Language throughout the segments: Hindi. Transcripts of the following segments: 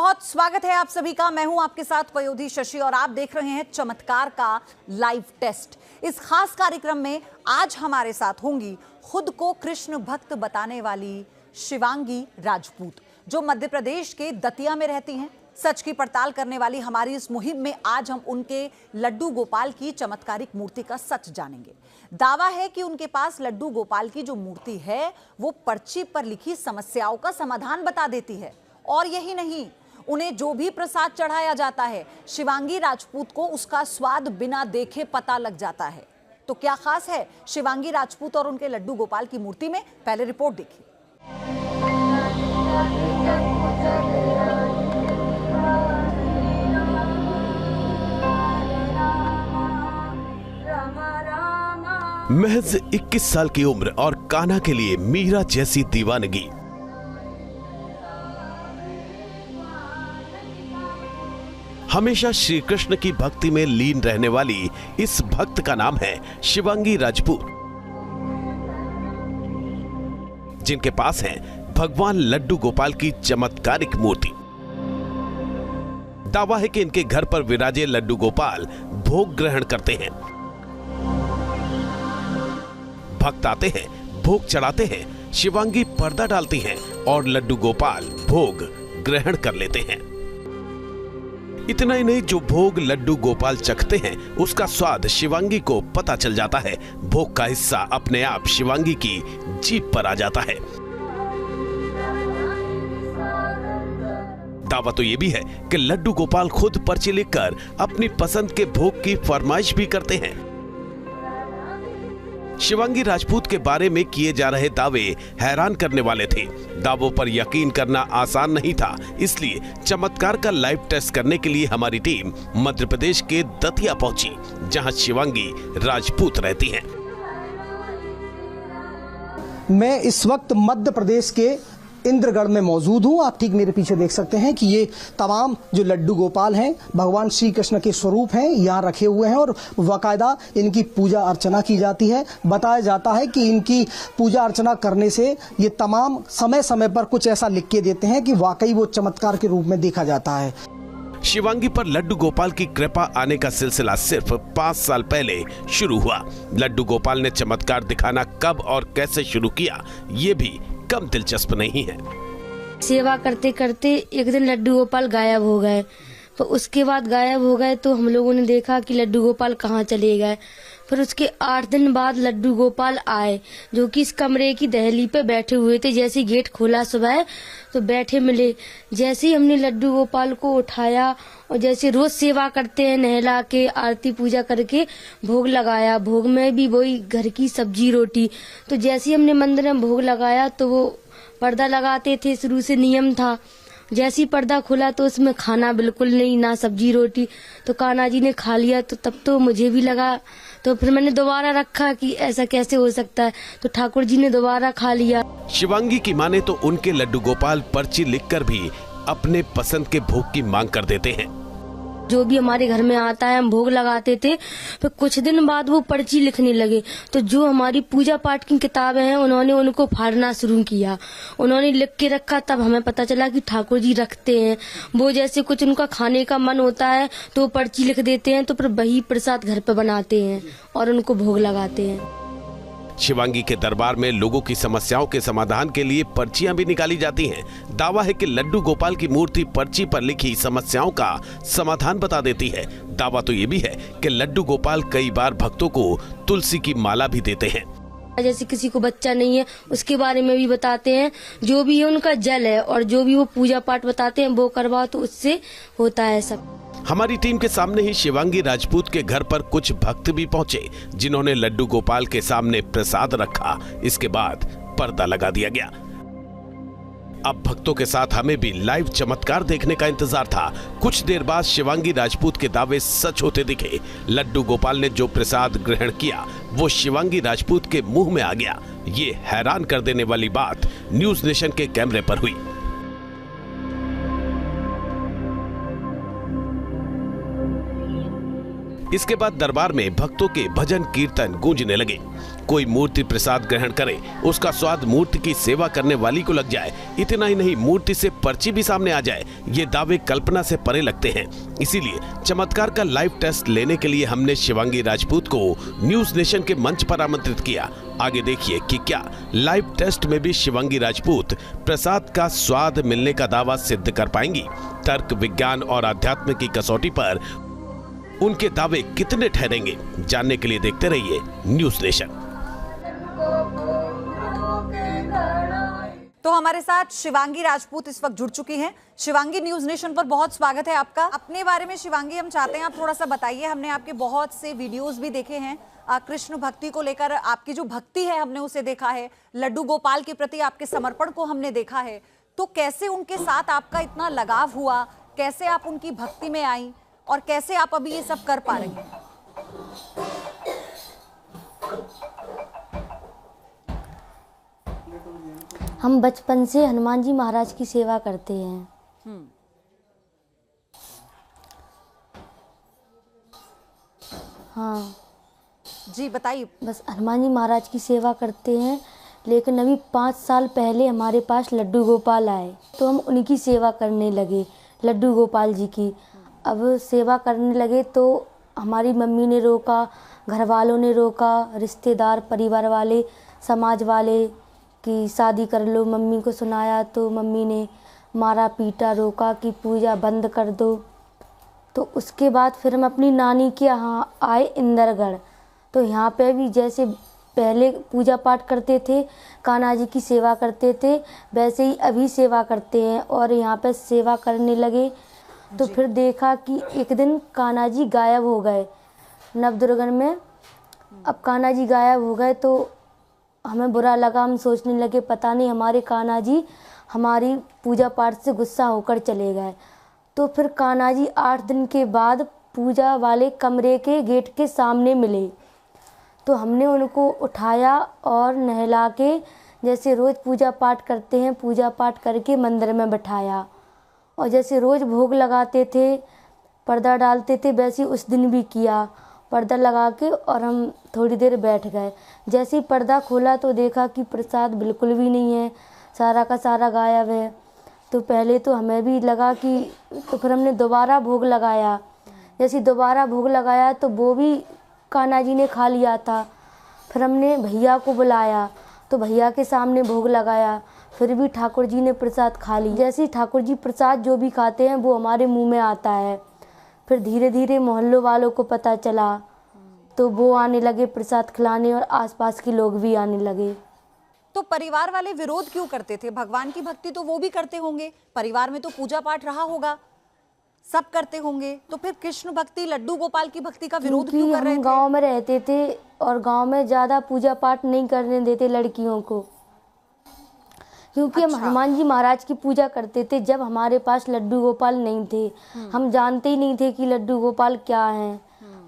बहुत स्वागत है आप सभी का। मैं हूं आपके साथ पयोधी शशि और आप देख रहे हैं चमत्कार का लाइव टेस्ट। इस खास कार्यक्रम में आज हमारे साथ होंगी खुद को कृष्ण भक्त बताने वाली शिवांगी राजपूत, जो मध्य प्रदेश के दतिया में रहती हैं। सच की पड़ताल करने वाली हमारी इस मुहिम में आज हम उनके लड्डू गोपाल की चमत्कारिक मूर्ति का सच जानेंगे। दावा है कि उनके पास लड्डू गोपाल की जो मूर्ति है वो पर्ची पर लिखी समस्याओं का समाधान बता देती है। और यही नहीं, उन्हें जो भी प्रसाद चढ़ाया जाता है, शिवांगी राजपूत को उसका स्वाद बिना देखे पता लग जाता है। तो क्या खास है शिवांगी राजपूत और उनके लड्डू गोपाल की मूर्ति में? पहले रिपोर्ट देखिए। महज 21 साल की उम्र और कान्हा के लिए मीरा जैसी दीवानगी। हमेशा श्री कृष्ण की भक्ति में लीन रहने वाली इस भक्त का नाम है शिवांगी राजपूत, जिनके पास है भगवान लड्डू गोपाल की चमत्कारिक मूर्ति। दावा है कि इनके घर पर विराजे लड्डू गोपाल भोग ग्रहण करते हैं। भक्त आते हैं, भोग चढ़ाते हैं, शिवांगी पर्दा डालती हैं और लड्डू गोपाल भोग ग्रहण कर लेते हैं। इतना ही नहीं, जो भोग लड्डू गोपाल चखते हैं उसका स्वाद शिवांगी को पता चल जाता है। भोग का हिस्सा अपने आप शिवांगी की जीभ पर आ जाता है। दावा तो यह भी है कि लड्डू गोपाल खुद पर्ची लिखकर अपनी पसंद के भोग की फरमाइश भी करते हैं। शिवांगी राजपूत के बारे में किए जा रहे दावे हैरान करने वाले थे। दावों पर यकीन करना आसान नहीं था, इसलिए चमत्कार का लाइव टेस्ट करने के लिए हमारी टीम मध्य प्रदेश के दतिया पहुंची, जहां शिवांगी राजपूत रहती हैं। मैं इस वक्त मध्य प्रदेश के इंद्रगढ़ में मौजूद हूँ। आप ठीक मेरे पीछे देख सकते हैं कि ये तमाम जो लड्डू गोपाल हैं भगवान श्री कृष्ण के स्वरूप हैं, यहाँ रखे हुए हैं और बाकायदा इनकी पूजा अर्चना की जाती है। बताया जाता है कि इनकी पूजा अर्चना करने से ये तमाम समय समय पर कुछ ऐसा लिख के देते हैं कि वाकई वो चमत्कार के रूप में देखा जाता है। शिवांगी पर लड्डू गोपाल की कृपा आने का सिलसिला सिर्फ 5 साल पहले शुरू हुआ। लड्डू गोपाल ने चमत्कार दिखाना कब और कैसे शुरू किया, ये भी कम दिलचस्प नहीं है। सेवा करते करते एक दिन लड्डू गोपाल गायब हो गए। तो उसके बाद गायब हो गए तो हम लोगों ने देखा कि लड्डू गोपाल कहाँ चले गए। फिर उसके 8 दिन बाद लड्डू गोपाल आए, जो कि इस कमरे की दहली पे बैठे हुए थे। जैसे गेट खोला सुबह तो बैठे मिले। जैसे ही हमने लड्डू गोपाल को उठाया और जैसे रोज सेवा करते हैं, नहला के आरती पूजा करके भोग लगाया। भोग में भी वही घर की सब्जी रोटी। तो जैसे ही हमने मंदिर में भोग लगाया तो वो पर्दा लगाते थे, शुरू से नियम था। जैसी पर्दा खुला तो उसमें खाना बिल्कुल नहीं, ना सब्जी रोटी। तो कान्हा जी ने खा लिया। तो तब तो मुझे भी लगा, तो फिर मैंने दोबारा रखा कि ऐसा कैसे हो सकता है। तो ठाकुर जी ने दोबारा खा लिया। शिवांगी की माने तो उनके लड्डू गोपाल पर्ची लिखकर भी अपने पसंद के भोग की मांग कर देते हैं। जो भी हमारे घर में आता है हम भोग लगाते थे। फिर कुछ दिन बाद वो पर्ची लिखने लगे। तो जो हमारी पूजा पाठ की किताबें हैं उन्होंने उनको फाड़ना शुरू किया। उन्होंने लिख के रखा, तब हमें पता चला कि ठाकुर जी रखते हैं। वो जैसे कुछ उनका खाने का मन होता है तो पर्ची लिख देते हैं। तो फिर वही प्रसाद घर पे बनाते हैं और उनको भोग लगाते हैं। शिवांगी के दरबार में लोगों की समस्याओं के समाधान के लिए पर्चियां भी निकाली जाती हैं। दावा है कि लड्डू गोपाल की मूर्ति पर्ची पर लिखी समस्याओं का समाधान बता देती है। दावा तो ये भी है कि लड्डू गोपाल कई बार भक्तों को तुलसी की माला भी देते हैं। जैसे किसी को बच्चा नहीं है उसके बारे में भी बताते हैं। जो भी है उनका जल है और जो भी वो पूजा पाठ बताते हैं वो करवाओ तो उससे होता है सब। हमारी टीम के सामने ही शिवांगी राजपूत के घर पर कुछ भक्त भी पहुंचे, जिन्होंने लड्डू गोपाल के सामने प्रसाद रखा। इसके बाद पर्दा लगा दिया गया। अब भक्तों के साथ हमें भी लाइव चमत्कार देखने का इंतजार था। कुछ देर बाद शिवांगी राजपूत के दावे सच होते दिखे। लड्डू गोपाल ने जो प्रसाद ग्रहण किया वो शिवांगी राजपूत के मुंह में आ गया। ये हैरान कर देने वाली बात न्यूज नेशन के कैमरे पर हुई। इसके बाद दरबार में भक्तों के भजन कीर्तन गूंजने लगे। कोई मूर्ति प्रसाद ग्रहण करे, उसका स्वाद मूर्ति की सेवा करने वाली को लग जाए। इतना ही नहीं, मूर्ति से पर्ची भी सामने आ जाए। ये दावे कल्पना से परे लगते हैं। इसीलिए चमत्कार का लाइव टेस्ट लेने के लिए हमने शिवांगी राजपूत को न्यूज नेशन के मंच पर आमंत्रित किया। आगे देखिए कि क्या लाइव टेस्ट में भी शिवांगी राजपूत प्रसाद का स्वाद मिलने का दावा सिद्ध कर पाएंगी। तर्क, विज्ञान और अध्यात्म की कसौटी पर उनके दावे कितने ठहरेंगे, जानने के लिए देखते रहिए न्यूज नेशन। तो हमारे साथ शिवांगी राजपूत इस वक्त जुड़ चुकी हैं। शिवांगी, न्यूज नेशन पर बहुत स्वागत है आपका। अपने बारे में शिवांगी हम चाहते हैं आप थोड़ा सा बताइए। हमने आपके बहुत से वीडियोस भी देखे हैं, कृष्ण भक्ति को लेकर आपकी जो भक्ति है हमने उसे देखा है, लड्डू गोपाल के प्रति आपके समर्पण को हमने देखा है। तो कैसे उनके साथ आपका इतना लगाव हुआ, कैसे आप उनकी भक्ति में आई और कैसे आप अभी ये सब कर पा रही हैं? हम बचपन से हनुमान जी महाराज की सेवा करते हैं। हाँ जी बताइए। बस हनुमान जी महाराज की सेवा करते हैं, लेकिन अभी 5 साल पहले हमारे पास लड्डू गोपाल आए तो हम उनकी सेवा करने लगे, लड्डू गोपाल जी की। अब सेवा करने लगे तो हमारी मम्मी ने रोका, घर वालों ने रोका, रिश्तेदार, परिवार वाले, समाज वाले कि शादी कर लो। मम्मी को सुनाया तो मम्मी ने मारा पीटा, रोका कि पूजा बंद कर दो। तो उसके बाद फिर हम अपनी नानी के यहाँ आए इंदरगढ़। तो यहाँ पे भी जैसे पहले पूजा पाठ करते थे, कान्हा जी की सेवा करते थे, वैसे ही अभी सेवा करते हैं। और यहाँ पे सेवा करने लगे तो फिर देखा कि एक दिन कान्हा जी गायब हो गए नवदुर्गन में। अब कान्हा जी गायब हो गए तो हमें बुरा लगा। हम सोचने लगे पता नहीं हमारे कान्हा जी हमारी पूजा पाठ से गुस्सा होकर चले गए। तो फिर कान्हा जी 8 दिन के बाद पूजा वाले कमरे के गेट के सामने मिले। तो हमने उनको उठाया और नहला के, जैसे रोज़ पूजा पाठ करते हैं, पूजा पाठ करके मंदिर में बिठाया। और जैसे रोज़ भोग लगाते थे, पर्दा डालते थे, वैसे उस दिन भी किया, पर्दा लगा के। और हम थोड़ी देर बैठ गए। जैसे ही पर्दा खोला तो देखा कि प्रसाद बिल्कुल भी नहीं है, सारा का सारा गायब है। तो पहले तो हमें भी लगा कि, तो फिर हमने दोबारा भोग लगाया। जैसे दोबारा भोग लगाया तो वो भी कान्हा जी ने खा लिया था। फिर हमने भैया को बुलाया तो भैया के सामने भोग लगाया, फिर भी ठाकुर जी ने प्रसाद खा ली। जैसे ठाकुर जी प्रसाद जो भी खाते हैं वो हमारे मुंह में आता है। फिर धीरे धीरे मोहल्लों वालों को पता चला तो वो आने लगे प्रसाद खिलाने, और आसपास के लोग भी आने लगे। तो परिवार वाले विरोध क्यों करते थे? भगवान की भक्ति तो वो भी करते होंगे, परिवार में तो पूजा पाठ रहा होगा, सब करते होंगे, तो फिर कृष्ण भक्ति, लड्डू गोपाल की भक्ति का विरोध क्यों कर रहे थे? हम गांव में रहते थे और गांव में ज्यादा पूजा पाठ नहीं करने देते लड़कियों को, क्योंकि हम हनुमान जी महाराज की पूजा करते थे जब हमारे पास लड्डू गोपाल नहीं थे। हम जानते ही नहीं थे कि लड्डू गोपाल क्या है।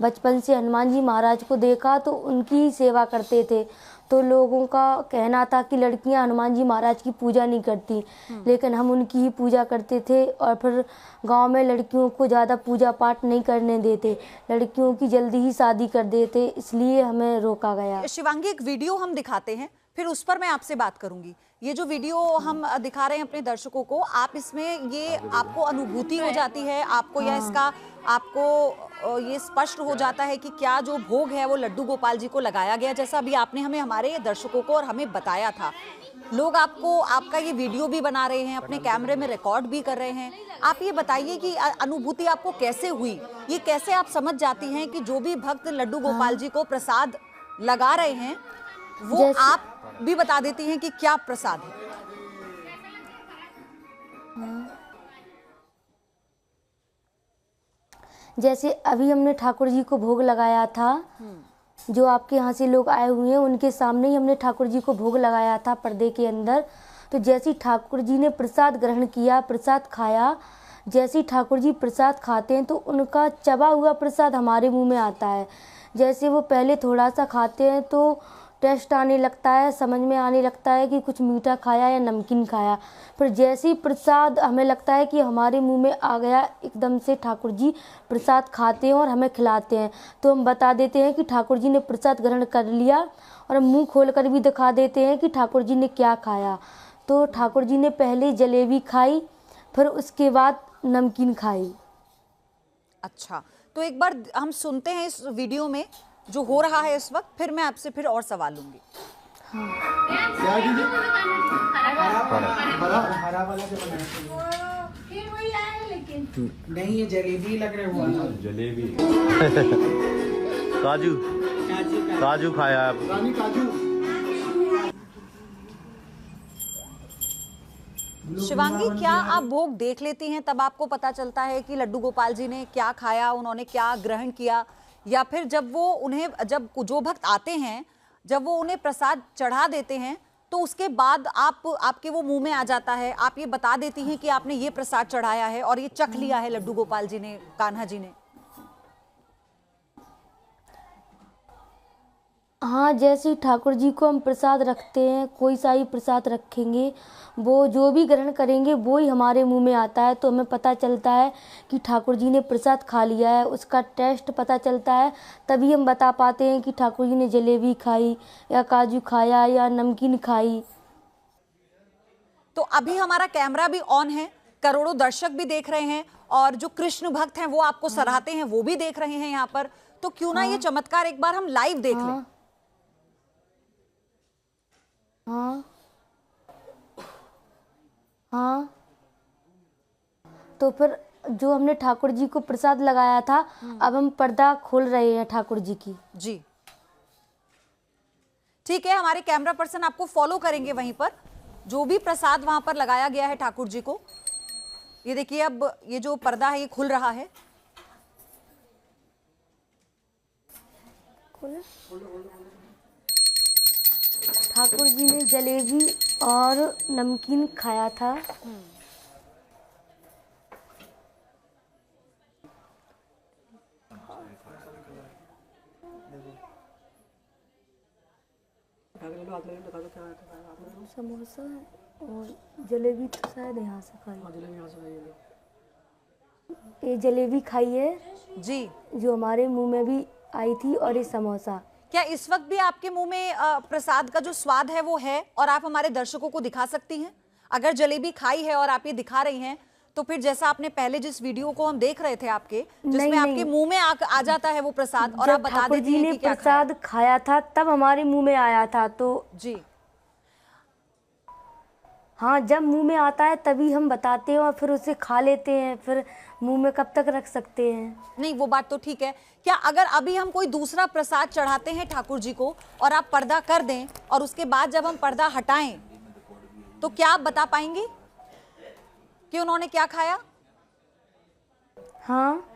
बचपन से हनुमान जी महाराज को देखा तो उनकी ही सेवा करते थे। तो लोगों का कहना था कि लड़कियां हनुमान जी महाराज की पूजा नहीं करती, लेकिन हम उनकी ही पूजा करते थे। और फिर गांव में लड़कियों को ज़्यादा पूजा पाठ नहीं करने देते, लड़कियों की जल्दी ही शादी कर देते, इसलिए हमें रोका गया। शिवांगी, एक वीडियो हम दिखाते हैं, फिर उस पर मैं आपसे बात करूंगी। ये जो वीडियो हम दिखा रहे हैं अपने दर्शकों को, आप इसमें ये आपको अनुभूति हो जाती है आपको, या इसका आपको ये स्पष्ट हो जाता है कि क्या जो भोग है वो लड्डू गोपाल जी को लगाया गया, जैसा अभी आपने हमें हमारे दर्शकों को और हमें बताया था। लोग आपका ये वीडियो भी बना रहे हैं, अपने कैमरे में रिकॉर्ड भी कर रहे हैं। आप ये बताइए कि अनुभूति आपको कैसे हुई, ये कैसे आप समझ जाती हैं कि जो भी भक्त लड्डू गोपाल जी को प्रसाद लगा रहे हैं वो आप भी बता देती हैं कि क्या प्रसाद है? जैसे अभी हमने ठाकुर जी को भोग लगाया था, जो आपके यहाँ से लोग आए हुए हैं उनके सामने ही हमने ठाकुर जी को भोग लगाया था पर्दे के अंदर। तो जैसे ही ठाकुर जी ने प्रसाद ग्रहण किया, प्रसाद खाया, जैसे ही ठाकुर जी प्रसाद खाते हैं तो उनका चबा हुआ प्रसाद हमारे मुंह में आता है। जैसे वो पहले थोड़ा सा खाते हैं तो टेस्ट आने लगता है, समझ में आने लगता है कि कुछ मीठा खाया या नमकीन खाया। फिर जैसे ही प्रसाद हमें लगता है कि हमारे मुंह में आ गया, एकदम से ठाकुर जी प्रसाद खाते हैं और हमें खिलाते हैं। तो हम बता देते हैं कि ठाकुर जी ने प्रसाद ग्रहण कर लिया, और हम मुँह खोल कर भी दिखा देते हैं कि ठाकुर जी ने क्या खाया। तो ठाकुर जी ने पहले जलेबी खाई, फिर उसके बाद नमकीन खाई। अच्छा, तो एक बार हम सुनते हैं इस वीडियो में जो हो रहा है इस वक्त, फिर मैं आपसे फिर और सवाल लूंगी। नहीं, ये जलेबी लग रहा हुआ था। जलेबी काजू काजू खाया आप? रानी काजू। शिवांगी, क्या आप भोग देख लेती हैं तब आपको पता चलता है कि लड्डू गोपाल जी ने क्या खाया, उन्होंने क्या ग्रहण किया, या फिर जब जो भक्त आते हैं, जब वो उन्हें प्रसाद चढ़ा देते हैं तो उसके बाद आपके वो मुंह में आ जाता है, आप ये बता देती हैं कि आपने ये प्रसाद चढ़ाया है और ये चख लिया है लड्डू गोपाल जी ने, कान्हा जी ने? हाँ, जैसे ठाकुर जी को हम प्रसाद रखते हैं, कोई सा ही प्रसाद रखेंगे, वो जो भी ग्रहण करेंगे वो ही हमारे मुंह में आता है। तो हमें पता चलता है कि ठाकुर जी ने प्रसाद खा लिया है, उसका टेस्ट पता चलता है, तभी हम बता पाते हैं कि ठाकुर जी ने जलेबी खाई या काजू खाया या नमकीन खाई। तो अभी हमारा कैमरा भी ऑन है, करोड़ों दर्शक भी देख रहे हैं, और जो कृष्ण भक्त हैं वो आपको सराहते हैं, वो भी देख रहे हैं यहाँ पर। तो क्यों ना ये चमत्कार एक बार हम लाइव देख लें? हाँ हाँ, तो फिर जो हमने ठाकुर जी को प्रसाद लगाया था, अब हम पर्दा खोल रहे हैं ठाकुर जी की। जी ठीक है, हमारे कैमरा पर्सन आपको फॉलो करेंगे वहीं पर, जो भी प्रसाद वहां पर लगाया गया है ठाकुर जी को। ये देखिए, अब ये जो पर्दा है ये खुल रहा है। ठाकुर जी ने जलेबी और नमकीन खाया था। समोसा और जलेबी तो शायद यहाँ से खाई। ये जलेबी खाई है जी, जो हमारे मुंह में भी आई थी, और ये समोसा। क्या इस वक्त भी आपके मुंह में प्रसाद का जो स्वाद है वो है, और आप हमारे दर्शकों को दिखा सकती हैं? अगर जलेबी खाई है और आप ये दिखा रही हैं, तो फिर जैसा आपने पहले जिस वीडियो को हम देख रहे थे आपके, जिसमें आपके मुंह में आ जाता है वो प्रसाद, और आप बता देती हैं कि क्या प्रसाद खाया था तब हमारे मुंह में आया था। तो जी हाँ, जब मुंह में आता है तभी हम बताते हैं, और फिर उसे खा लेते हैं, फिर मुंह में कब तक रख सकते हैं? नहीं, वो बात तो ठीक है। क्या अगर अभी हम कोई दूसरा प्रसाद चढ़ाते हैं ठाकुर जी को और आप पर्दा कर दें, और उसके बाद जब हम पर्दा हटाएं, तो क्या आप बता पाएंगी कि उन्होंने क्या खाया? हाँ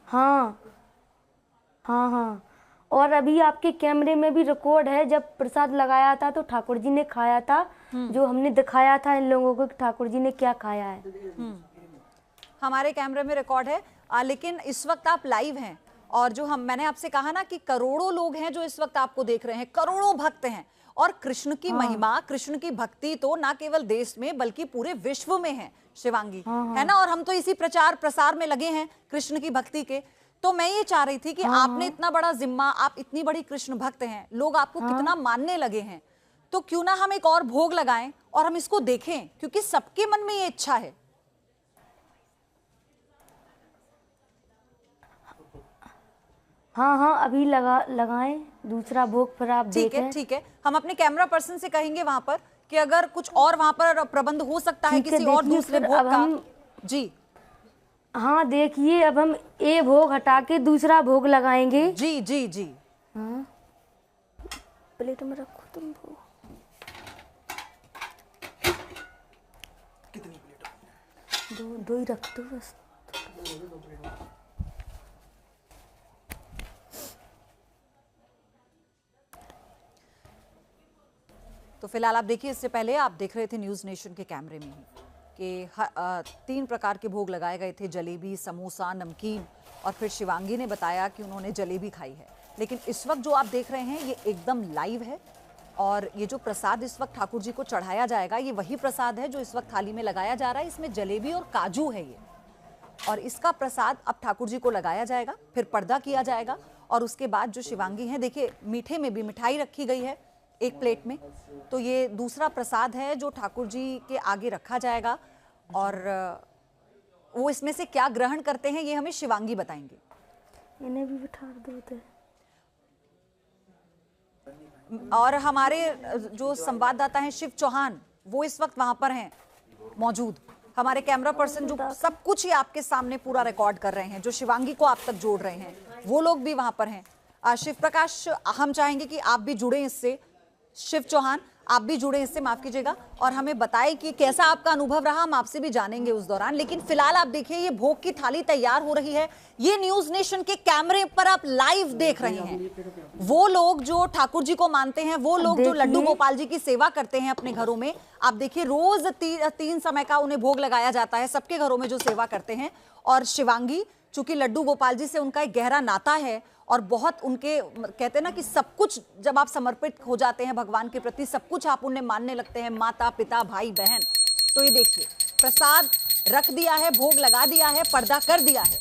हाँ हाँ हाँ, और अभी आपके कैमरे में भी रिकॉर्ड है, जब प्रसाद लगाया था तो ठाकुर जी ने खाया था, जो हमने दिखाया था इन लोगों को कि ठाकुर जी ने क्या खाया है। हमारे कैमरे में रिकॉर्ड है, लेकिन इस वक्त आप लाइव हैं, और जो मैंने आपसे कहा ना कि करोड़ों लोग हैं जो इस वक्त आपको देख रहे हैं, करोड़ों भक्त हैं, और कृष्ण की महिमा, कृष्ण की भक्ति तो ना केवल देश में बल्कि पूरे विश्व में है शिवांगी, है ना? और हम तो इसी प्रचार प्रसार में लगे हैं कृष्ण की भक्ति के। तो मैं ये चाह रही थी कि आपने इतना बड़ा जिम्मा, आप इतनी बड़ी कृष्ण भक्त हैं, लोग आपको कितना मानने लगे हैं, तो क्यों ना हम एक और भोग लगाएं और हम इसको देखें, क्योंकि सबके मन में ये इच्छा है। हाँ हाँ, अभी लगाएं दूसरा भोग, फिर आप देखें। ठीक है, हम अपने कैमरा पर्सन से कहेंगे वहां पर कि अगर कुछ और वहां पर प्रबंध हो सकता है किसी और दूसरे भोग का। जी हाँ, देखिए, अब हम ये भोग हटा के दूसरा भोग लगाएंगे। जी जी जी हाँ, प्लेट में रखो तुम भोग। कितनी प्लेट? दो ही रख दो बस। तो फिलहाल आप देखिए, इससे पहले आप देख रहे थे न्यूज़ नेशन के कैमरे में ही कि 3 प्रकार के भोग लगाए गए थे, जलेबी, समोसा, नमकीन, और फिर शिवांगी ने बताया कि उन्होंने जलेबी खाई है। लेकिन इस वक्त जो आप देख रहे हैं ये एकदम लाइव है और ये जो प्रसाद इस वक्त ठाकुर जी को चढ़ाया जाएगा ये वही प्रसाद है जो इस वक्त थाली में लगाया जा रहा है। इसमें जलेबी और काजू है ये, और इसका प्रसाद अब ठाकुर जी को लगाया जाएगा, फिर पर्दा किया जाएगा और उसके बाद जो शिवांगी हैं, देखिए मीठे में भी मिठाई रखी गई है एक प्लेट में, तो ये दूसरा प्रसाद है जो ठाकुर जी के आगे रखा जाएगा और वो इसमें से क्या ग्रहण करते हैं ये हमें शिवांगी बताएंगे। इन्हें भी बिठा दो तो। और हमारे जो संवाददाता हैं शिव चौहान वो इस वक्त वहां पर हैं मौजूद, हमारे कैमरा पर्सन जो सब कुछ ही आपके सामने पूरा रिकॉर्ड कर रहे हैं, जो शिवांगी को आप तक जोड़ रहे हैं, वो लोग भी वहां पर हैं। शिव प्रकाश, हम चाहेंगे कि आप भी जुड़े इससे, शिव चौहान आप भी जुड़े इससे, माफ कीजिएगा, और हमें बताएं कि कैसा आपका अनुभव रहा, हम आपसे भी जानेंगे उस दौरान। लेकिन फिलहाल आप देखिए ये भोग की थाली तैयार हो रही है, ये न्यूज नेशन के कैमरे पर आप लाइव देख रहे हैं। वो लोग जो ठाकुर जी को मानते हैं, वो लोग जो लड्डू गोपाल जी की सेवा करते हैं अपने घरों में, आप देखिए रोज 3 समय का उन्हें भोग लगाया जाता है सबके घरों में जो सेवा करते हैं। और शिवांगी, चूंकि लड्डू गोपाल जी से उनका एक गहरा नाता है और बहुत उनके, कहते हैं ना कि सब कुछ जब आप समर्पित हो जाते हैं भगवान के प्रति, सब कुछ आप उन्हें मानने लगते हैं, माता पिता भाई बहन। तो ये देखिए प्रसाद रख दिया है, भोग लगा दिया है, पर्दा कर दिया है।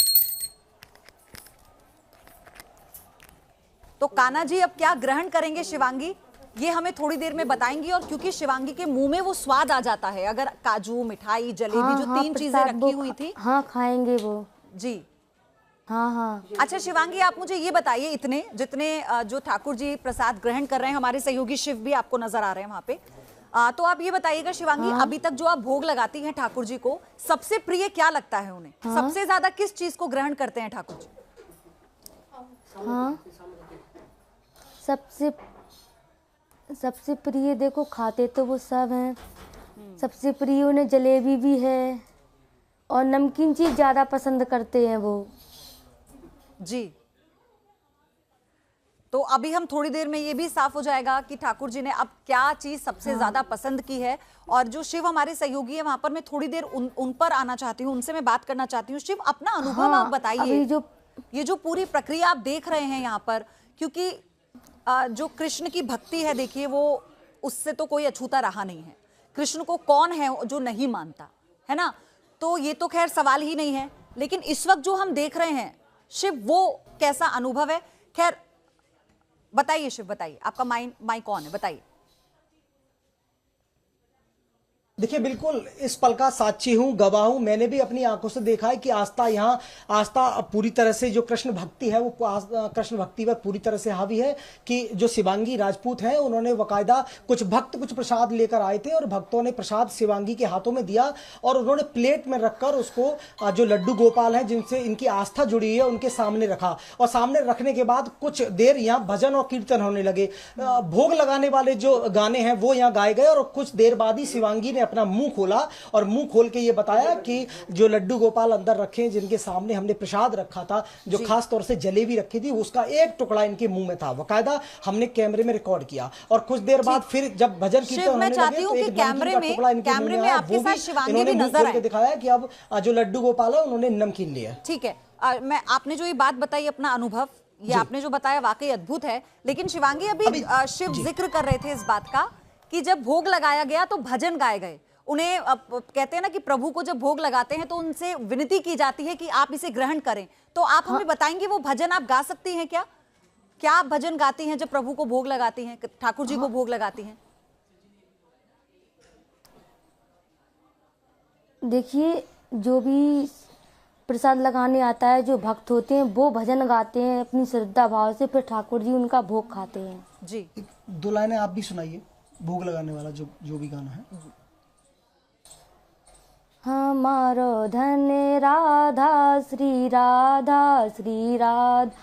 तो कान्हा जी अब क्या ग्रहण करेंगे शिवांगी, ये हमें थोड़ी देर में बताएंगी। और क्योंकि शिवांगी के मुंह में वो स्वाद आ जाता है, अगर काजू, मिठाई, जलेबी, जो 3 चीजें रखी हुई थी, हाँ खाएंगे वो जी। हाँ। अच्छा शिवांगी, आप मुझे ये बताइए, इतने जितने जो ठाकुर जी प्रसाद ग्रहण कर रहे हैं, हमारे सहयोगी शिव भी आपको नजर आ रहे हैं वहां पे, तो आप ये बताइएगा शिवांगी, अभी तक जो आप भोग लगाती हैं ठाकुर जी को, सबसे प्रिय क्या लगता है उन्हें? सबसे ज्यादा किस चीज को ग्रहण करते हैं ठाकुर जी? हाँ, सबसे प्रिय देखो, खाते तो वो सब हैं, सबसे प्रिय उन्हें जलेबी भी है और नमकीन चीज ज्यादा पसंद करते हैं वो जी। तो अभी हम थोड़ी देर में ये भी साफ हो जाएगा कि ठाकुर जी ने अब क्या चीज सबसे ज्यादा पसंद की है। और जो शिव हमारे सहयोगी है वहां पर, मैं थोड़ी देर उन पर आना चाहती हूँ, उनसे मैं बात करना चाहती हूँ। शिव, अपना अनुभव आप बताइए, ये जो पूरी प्रक्रिया आप देख रहे हैं यहाँ पर, क्योंकि जो कृष्ण की भक्ति है, देखिए वो उससे तो कोई अछूता रहा नहीं है। कृष्ण को कौन है जो नहीं मानता, है ना? तो ये तो खैर सवाल ही नहीं है। लेकिन इस वक्त जो हम देख रहे हैं शिव, वो कैसा अनुभव है? खैर बताइए शिव, बताइए, आपका माइक ऑन है, बताइए। देखिए, बिल्कुल इस पल का साक्षी हूँ, गवाह हूँ। मैंने भी अपनी आंखों से देखा है कि आस्था पूरी तरह से, जो कृष्ण भक्ति है वो कृष्ण भक्ति पर पूरी तरह से हावी है। कि जो शिवांगी राजपूत हैं, उन्होंने बाकायदा कुछ भक्त कुछ प्रसाद लेकर आए थे और भक्तों ने प्रसाद शिवांगी के हाथों में दिया और उन्होंने प्लेट में रखकर उसको जो लड्डू गोपाल हैं जिनसे इनकी आस्था जुड़ी है उनके सामने रखा। और सामने रखने के बाद कुछ देर यहाँ भजन और कीर्तन होने लगे। भोग लगाने वाले जो गाने हैं वो यहाँ गाए गए और कुछ देर बाद ही शिवांगी ने अपना मुंह खोला और मुंह खोल के ये बताया कि जो लड्डू गोपाल अंदर रखे, जिनके सामने हमने प्रसाद रखा था, जो खास तौर से जलेबी रखी थी, उसका एक टुकड़ा इनके मुंह में था। बाकायदा हमने कैमरे में रिकॉर्ड किया। और कुछ देर बाद फिर जब भजन कीर्तन होने लगे तो एक कैमरे में आपके साथ शिवांगी भी नजर आए, दिखाया कि अब जो लड्डू गोपाल है उन्होंने नमकीन लिया। ठीक है, मैं आपने जो ये बात बताई, अपना अनुभव, ये आपने जो बताया वाकई अद्भुत है। लेकिन शिवांगी, अभी शिव जिक्र कर रहे थे इस बात का कि जब भोग लगाया गया तो भजन गाए गए। उन्हें कहते हैं ना कि प्रभु को जब भोग लगाते हैं तो उनसे विनती की जाती है कि आप इसे ग्रहण करें। तो आप हमें बताएंगे वो भजन आप गा सकती हैं क्या? क्या आप भजन गाती हैं जब प्रभु को भोग लगाती हैं, ठाकुर जी को भोग लगाती हैं? देखिए, जो भी प्रसाद लगाने आता है, जो भक्त होते हैं वो भजन गाते हैं अपनी श्रद्धा भाव से, फिर ठाकुर जी उनका भोग खाते हैं जी। 2 लाइनें आप भी सुनाइए भोग लगाने वाला जो भी गाना है। हमारो धन राधा श्री राधा श्री राधा,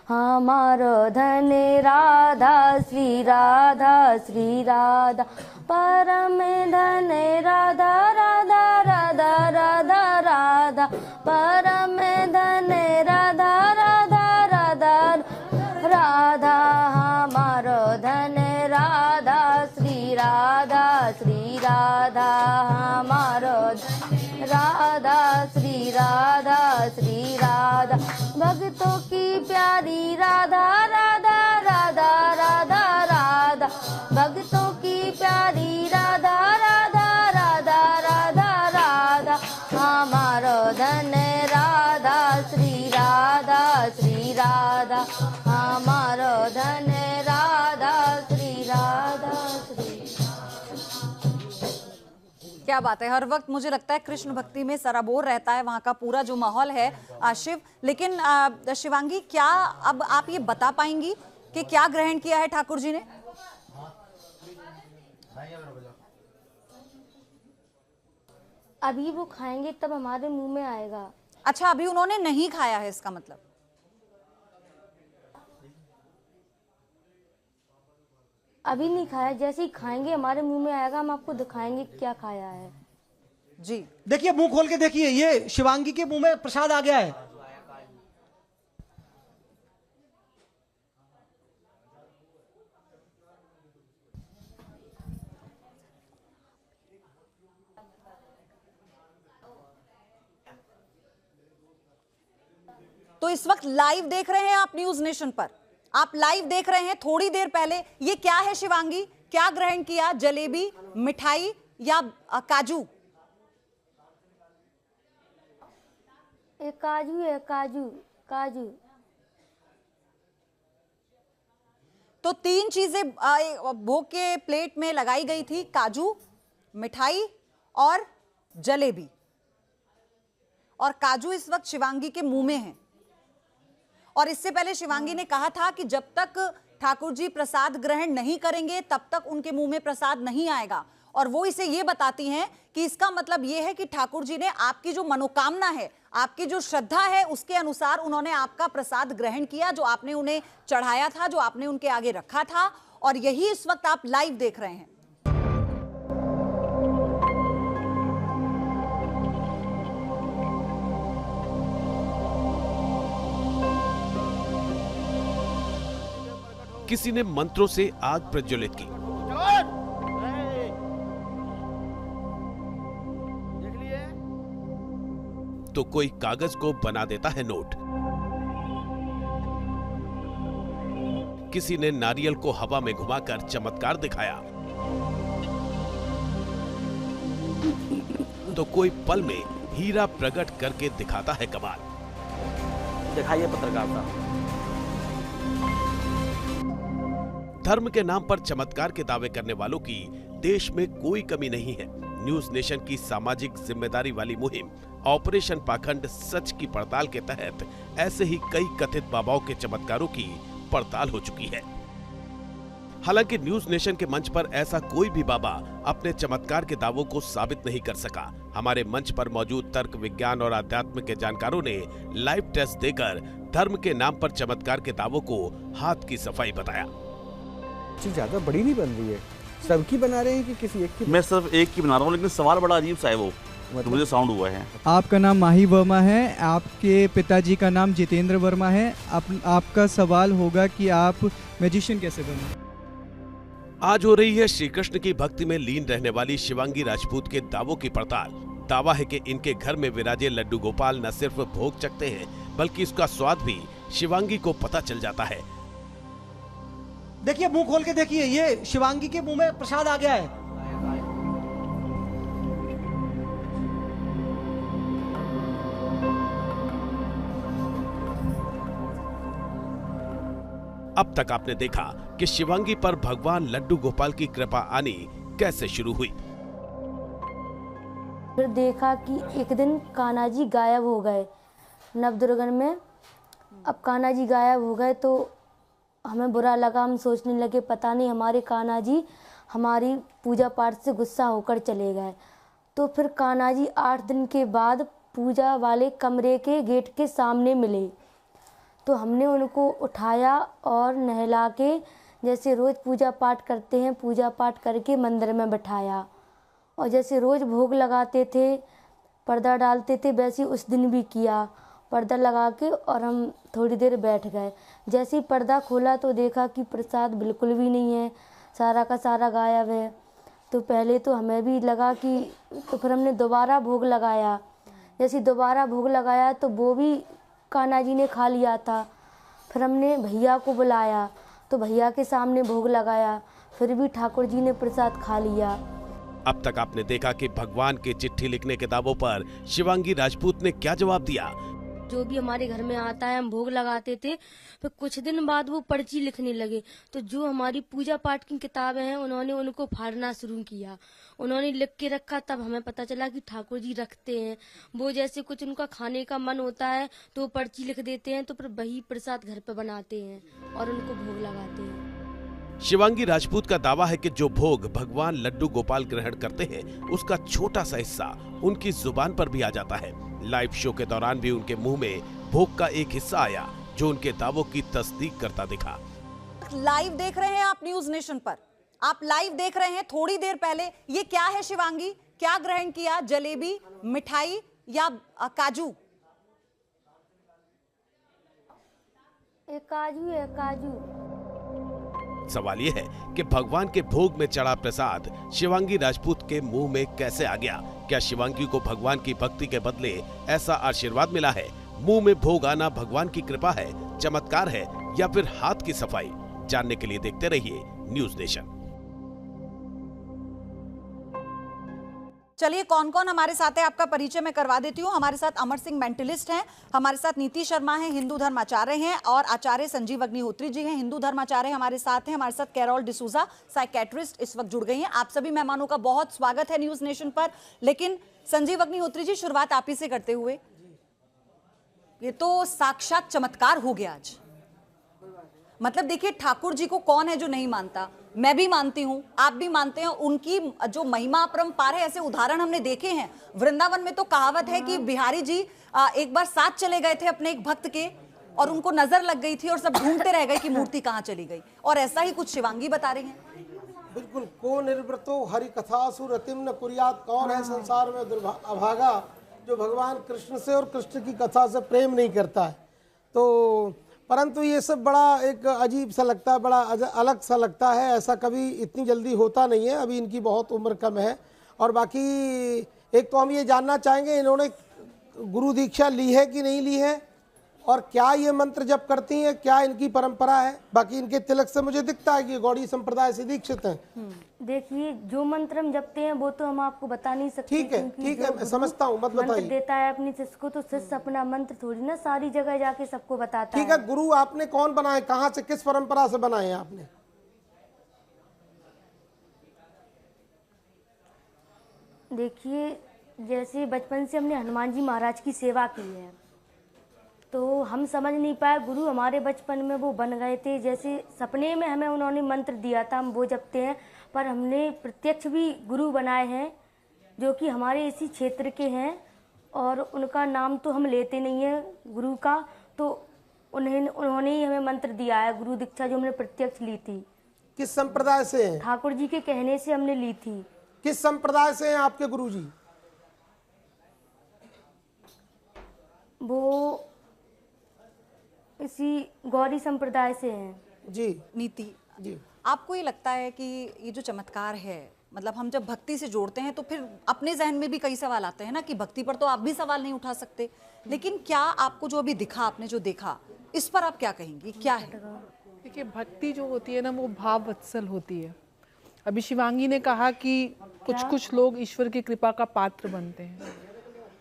हमारो धन राधा श्री राधा श्री राधा, परम धन राधा राधा राधा राधा राधा, परम धन राधा राधा राधा राधा, हमारो धन राधा श्री राधा श्री राधा, हमारो राधा श्री राधा श्री राधा, भक्तों की प्यारी राधा राधा राधा राधा, भक्तों की प्यारी राधा राधा राधा राधा राधा, हमारो धन राधा श्री राधा श्री राधा, हमारो धन राधा श्री राधा श्री। क्या बात है, हर वक्त मुझे लगता है कृष्ण भक्ति में सराबोर रहता है वहाँ का पूरा जो माहौल है शिव। लेकिन शिवांगी, क्या अब आप ये बता पाएंगी कि क्या ग्रहण किया है ठाकुर जी ने? अभी वो खाएंगे तब हमारे मुंह में आएगा। अच्छा, अभी उन्होंने नहीं खाया है इसका मतलब? अभी नहीं खाया, जैसे ही खाएंगे हमारे मुंह में आएगा, हम आपको दिखाएंगे क्या खाया है। जी देखिए, मुंह खोल के देखिए, ये शिवांगी के मुंह में प्रसाद आ गया है। तो इस वक्त लाइव देख रहे हैं आप न्यूज नेशन पर, आप लाइव देख रहे हैं। थोड़ी देर पहले ये क्या है शिवांगी, क्या ग्रहण किया? जलेबी, मिठाई या काजू? काजू है, काजू काजू। तो तीन चीजें भोग के प्लेट में लगाई गई थी, काजू, मिठाई और जलेबी। और काजू इस वक्त शिवांगी के मुंह में है। और इससे पहले शिवांगी ने कहा था कि जब तक ठाकुर जी प्रसाद ग्रहण नहीं करेंगे तब तक उनके मुंह में प्रसाद नहीं आएगा। और वो इसे ये बताती हैं कि इसका मतलब ये है कि ठाकुर जी ने आपकी जो मनोकामना है, आपकी जो श्रद्धा है, उसके अनुसार उन्होंने आपका प्रसाद ग्रहण किया, जो आपने उन्हें चढ़ाया था, जो आपने उनके आगे रखा था। और यही इस वक्त आप लाइव देख रहे हैं। किसी ने मंत्रों से आग प्रज्वलित की, तो कोई कागज को बना देता है नोट। किसी ने नारियल को हवा में घुमाकर चमत्कार दिखाया, तो कोई पल में हीरा प्रकट करके दिखाता है कमाल। दिखाइए पत्रकार साहब। धर्म के नाम पर चमत्कार के दावे करने वालों की देश में कोई कमी नहीं है। न्यूज नेशन की सामाजिक जिम्मेदारी वाली मुहिम ऑपरेशन पाखंड सच की पड़ताल के तहत ऐसे ही कई कथित बाबाओं के चमत्कारों की पड़ताल हो चुकी है। हालांकि न्यूज नेशन के मंच पर ऐसा कोई भी बाबा अपने चमत्कार के दावों को साबित नहीं कर सका। हमारे मंच पर मौजूद तर्क, विज्ञान और अध्यात्म के जानकारों ने लाइव टेस्ट देकर धर्म के नाम पर चमत्कार के दावों को हाथ की सफाई बताया। ज्यादा बड़ी नहीं बन रही है, सबकी बना रहे हैं कि किसी एक की? मैं सिर्फ एक की बना रहा हूँ, लेकिन सवाल बड़ा अजीब सा है वो, तो मुझे साउंड हुआ है। आपका नाम माही वर्मा है, आपके पिताजी का नाम जितेंद्र वर्मा है। आपका सवाल होगा कि आप मैजिशियन कैसे बने। आज हो रही है श्री कृष्ण की भक्ति में लीन रहने वाली शिवांगी राजपूत के दावों की पड़ताल। दावा है कि इनके घर में विराजे लड्डू गोपाल न सिर्फ भोग चखते हैं, बल्कि इसका स्वाद भी शिवांगी को पता चल जाता है। देखिए, मुंह खोल के देखिए, ये शिवांगी के मुंह में प्रसाद आ गया है। अब तक आपने देखा कि शिवांगी पर भगवान लड्डू गोपाल की कृपा आनी कैसे शुरू हुई। फिर देखा कि एक दिन कान्हा जी गायब हो गए नवदुर्गन में। अब कान्हा जी गायब हो गए तो हमें बुरा लगा। हम सोचने लगे पता नहीं हमारे कान्हा जी हमारी पूजा पाठ से गुस्सा होकर चले गए। तो फिर कान्हा जी 8 दिन के बाद पूजा वाले कमरे के गेट के सामने मिले। तो हमने उनको उठाया और नहला के, जैसे रोज़ पूजा पाठ करते हैं, पूजा पाठ करके मंदिर में बिठाया। और जैसे रोज़ भोग लगाते थे, पर्दा डालते थे, वैसे उस दिन भी किया। पर्दा लगा के और हम थोड़ी देर बैठ गए। जैसे ही पर्दा खोला तो देखा कि प्रसाद बिल्कुल भी नहीं है, सारा का सारा गायब है। तो पहले तो हमें भी लगा कि, तो फिर हमने दोबारा भोग लगाया। जैसे दोबारा भोग लगाया तो वो भी कान्हा जी ने खा लिया था। फिर हमने भैया को बुलाया तो भैया के सामने भोग लगाया, फिर भी ठाकुर जी ने प्रसाद खा लिया। अब तक आपने देखा कि भगवान के चिट्ठी लिखने के दावों पर शिवांगी राजपूत ने क्या जवाब दिया। जो भी हमारे घर में आता है हम भोग लगाते थे, फिर कुछ दिन बाद वो पर्ची लिखने लगे, तो जो हमारी पूजा पाठ की किताबें हैं उन्होंने उनको फाड़ना शुरू किया। उन्होंने लिख के रखा, तब हमें पता चला कि ठाकुर जी रखते हैं। वो जैसे कुछ उनका खाने का मन होता है तो वो पर्ची लिख देते हैं, तो फिर वही प्रसाद घर पे बनाते हैं और उनको भोग लगाते हैं। शिवांगी राजपूत का दावा है कि जो भोग भगवान लड्डू गोपाल ग्रहण करते हैं उसका छोटा सा हिस्सा उनकी जुबान पर भी आ जाता है। लाइव शो के दौरान भी उनके मुंह में भोग का एक हिस्सा आया जो उनके दावों की तस्दीक करता दिखा। लाइव देख रहे हैं आप न्यूज नेशन पर, आप लाइव देख रहे हैं। थोड़ी देर पहले ये क्या है शिवांगी, क्या ग्रहण किया? जलेबी, मिठाई या काजू? एक काजू है, काजू। सवाल यह है कि भगवान के भोग में चढ़ा प्रसाद शिवांगी राजपूत के मुंह में कैसे आ गया? क्या शिवांगी को भगवान की भक्ति के बदले ऐसा आशीर्वाद मिला है? मुंह में भोग आना भगवान की कृपा है, चमत्कार है या फिर हाथ की सफाई? जानने के लिए देखते रहिए न्यूज नेशन। चलिए कौन कौन हमारे साथ है आपका परिचय मैं करवा देती हूँ। हमारे साथ अमर सिंह मेंटलिस्ट हैं, हमारे साथ नीति शर्मा हैं, हिंदू धर्म आचार्य हैं, और आचार्य संजीव अग्निहोत्री जी हैं, हिंदू धर्म आचार्य हमारे साथ हैं। हमारे साथ कैरोल डिसूजा साइकेट्रिस्ट इस वक्त जुड़ गई हैं। आप सभी मेहमानों का बहुत स्वागत है न्यूज नेशन पर। लेकिन संजीव अग्निहोत्री जी, शुरुआत आप ही से करते हुए, ये तो साक्षात चमत्कार हो गया आज। मतलब देखिए, ठाकुर जी को कौन है जो नहीं मानता? मैं भी मानती हूं, आप भी मानते हैं। उनकी जो महिमा अपरंपार है, ऐसे उदाहरण हमने देखे हैं। वृंदावन में तो कहावत है कि बिहारी जी एक बार साथ चले गए थे अपने एक भक्त के, और उनको नजर लग गई थी और सब ढूंढते रह गए कि मूर्ति कहां चली गई। और ऐसा ही कुछ शिवांगी बता रही हैं। बिल्कुल, को निर्वृतो हरि कथासु रतिम न कुर्यात। कौन है संसार में अभागा जो भगवान कृष्ण से और कृष्ण की कथा से प्रेम नहीं करता है? तो परंतु ये सब बड़ा एक अजीब सा लगता है, बड़ा अलग सा लगता है। ऐसा कभी इतनी जल्दी होता नहीं है, अभी इनकी बहुत उम्र कम है। और बाकी एक तो हम ये जानना चाहेंगे, इन्होंने गुरु दीक्षा ली है कि नहीं ली है, और क्या ये मंत्र जप करती हैं, क्या इनकी परंपरा है? बाकी इनके तिलक से मुझे दिखता है कि गौड़ी संप्रदाय से दीक्षित हैं। देखिए, जो मंत्र हम जपते हैं वो तो हम आपको बता नहीं सकते। ठीक है, ठीक है, मैं समझता हूँ, मत बताइए। मंत्र देता है अपनी शिष्य को, तो शिष्य अपना मंत्र थोड़ी ना सारी जगह जाके सबको बताता है। ठीक है, गुरु आपने कौन बनाए, कहाँ से, किस परंपरा से बनाए आपने? देखिए, जैसे बचपन से हमने हनुमान जी महाराज की सेवा की है, तो हम समझ नहीं पाए। गुरु हमारे बचपन में वो बन गए थे, जैसे सपने में हमें उन्होंने मंत्र दिया था, हम वो जपते हैं। पर हमने प्रत्यक्ष भी गुरु बनाए हैं जो कि हमारे इसी क्षेत्र के हैं, और उनका नाम तो हम लेते नहीं हैं गुरु का, तो उन्होंने ही हमें मंत्र दिया है। गुरु दीक्षा जो हमने प्रत्यक्ष ली थी। किस संप्रदाय से हैं? ठाकुर जी के कहने से हमने ली थी। किस संप्रदाय से हैं आपके गुरु जी? वो इसी गौरी संप्रदाय से हैं। जी। नीति जी, आपको ये लगता है कि ये जो चमत्कार है, मतलब हम जब भक्ति से जोड़ते हैं तो फिर अपने जहन में भी कई सवाल आते हैं ना, कि भक्ति पर तो आप भी सवाल नहीं उठा सकते, लेकिन क्या आपको जो अभी दिखा, आपने जो देखा, इस पर आप क्या कहेंगी, क्या है? देखिए, भक्ति जो होती है ना, वो भाव वत्सल होती है। अभी शिवांगी ने कहा कि कुछ लोग ईश्वर की कृपा का पात्र बनते हैं,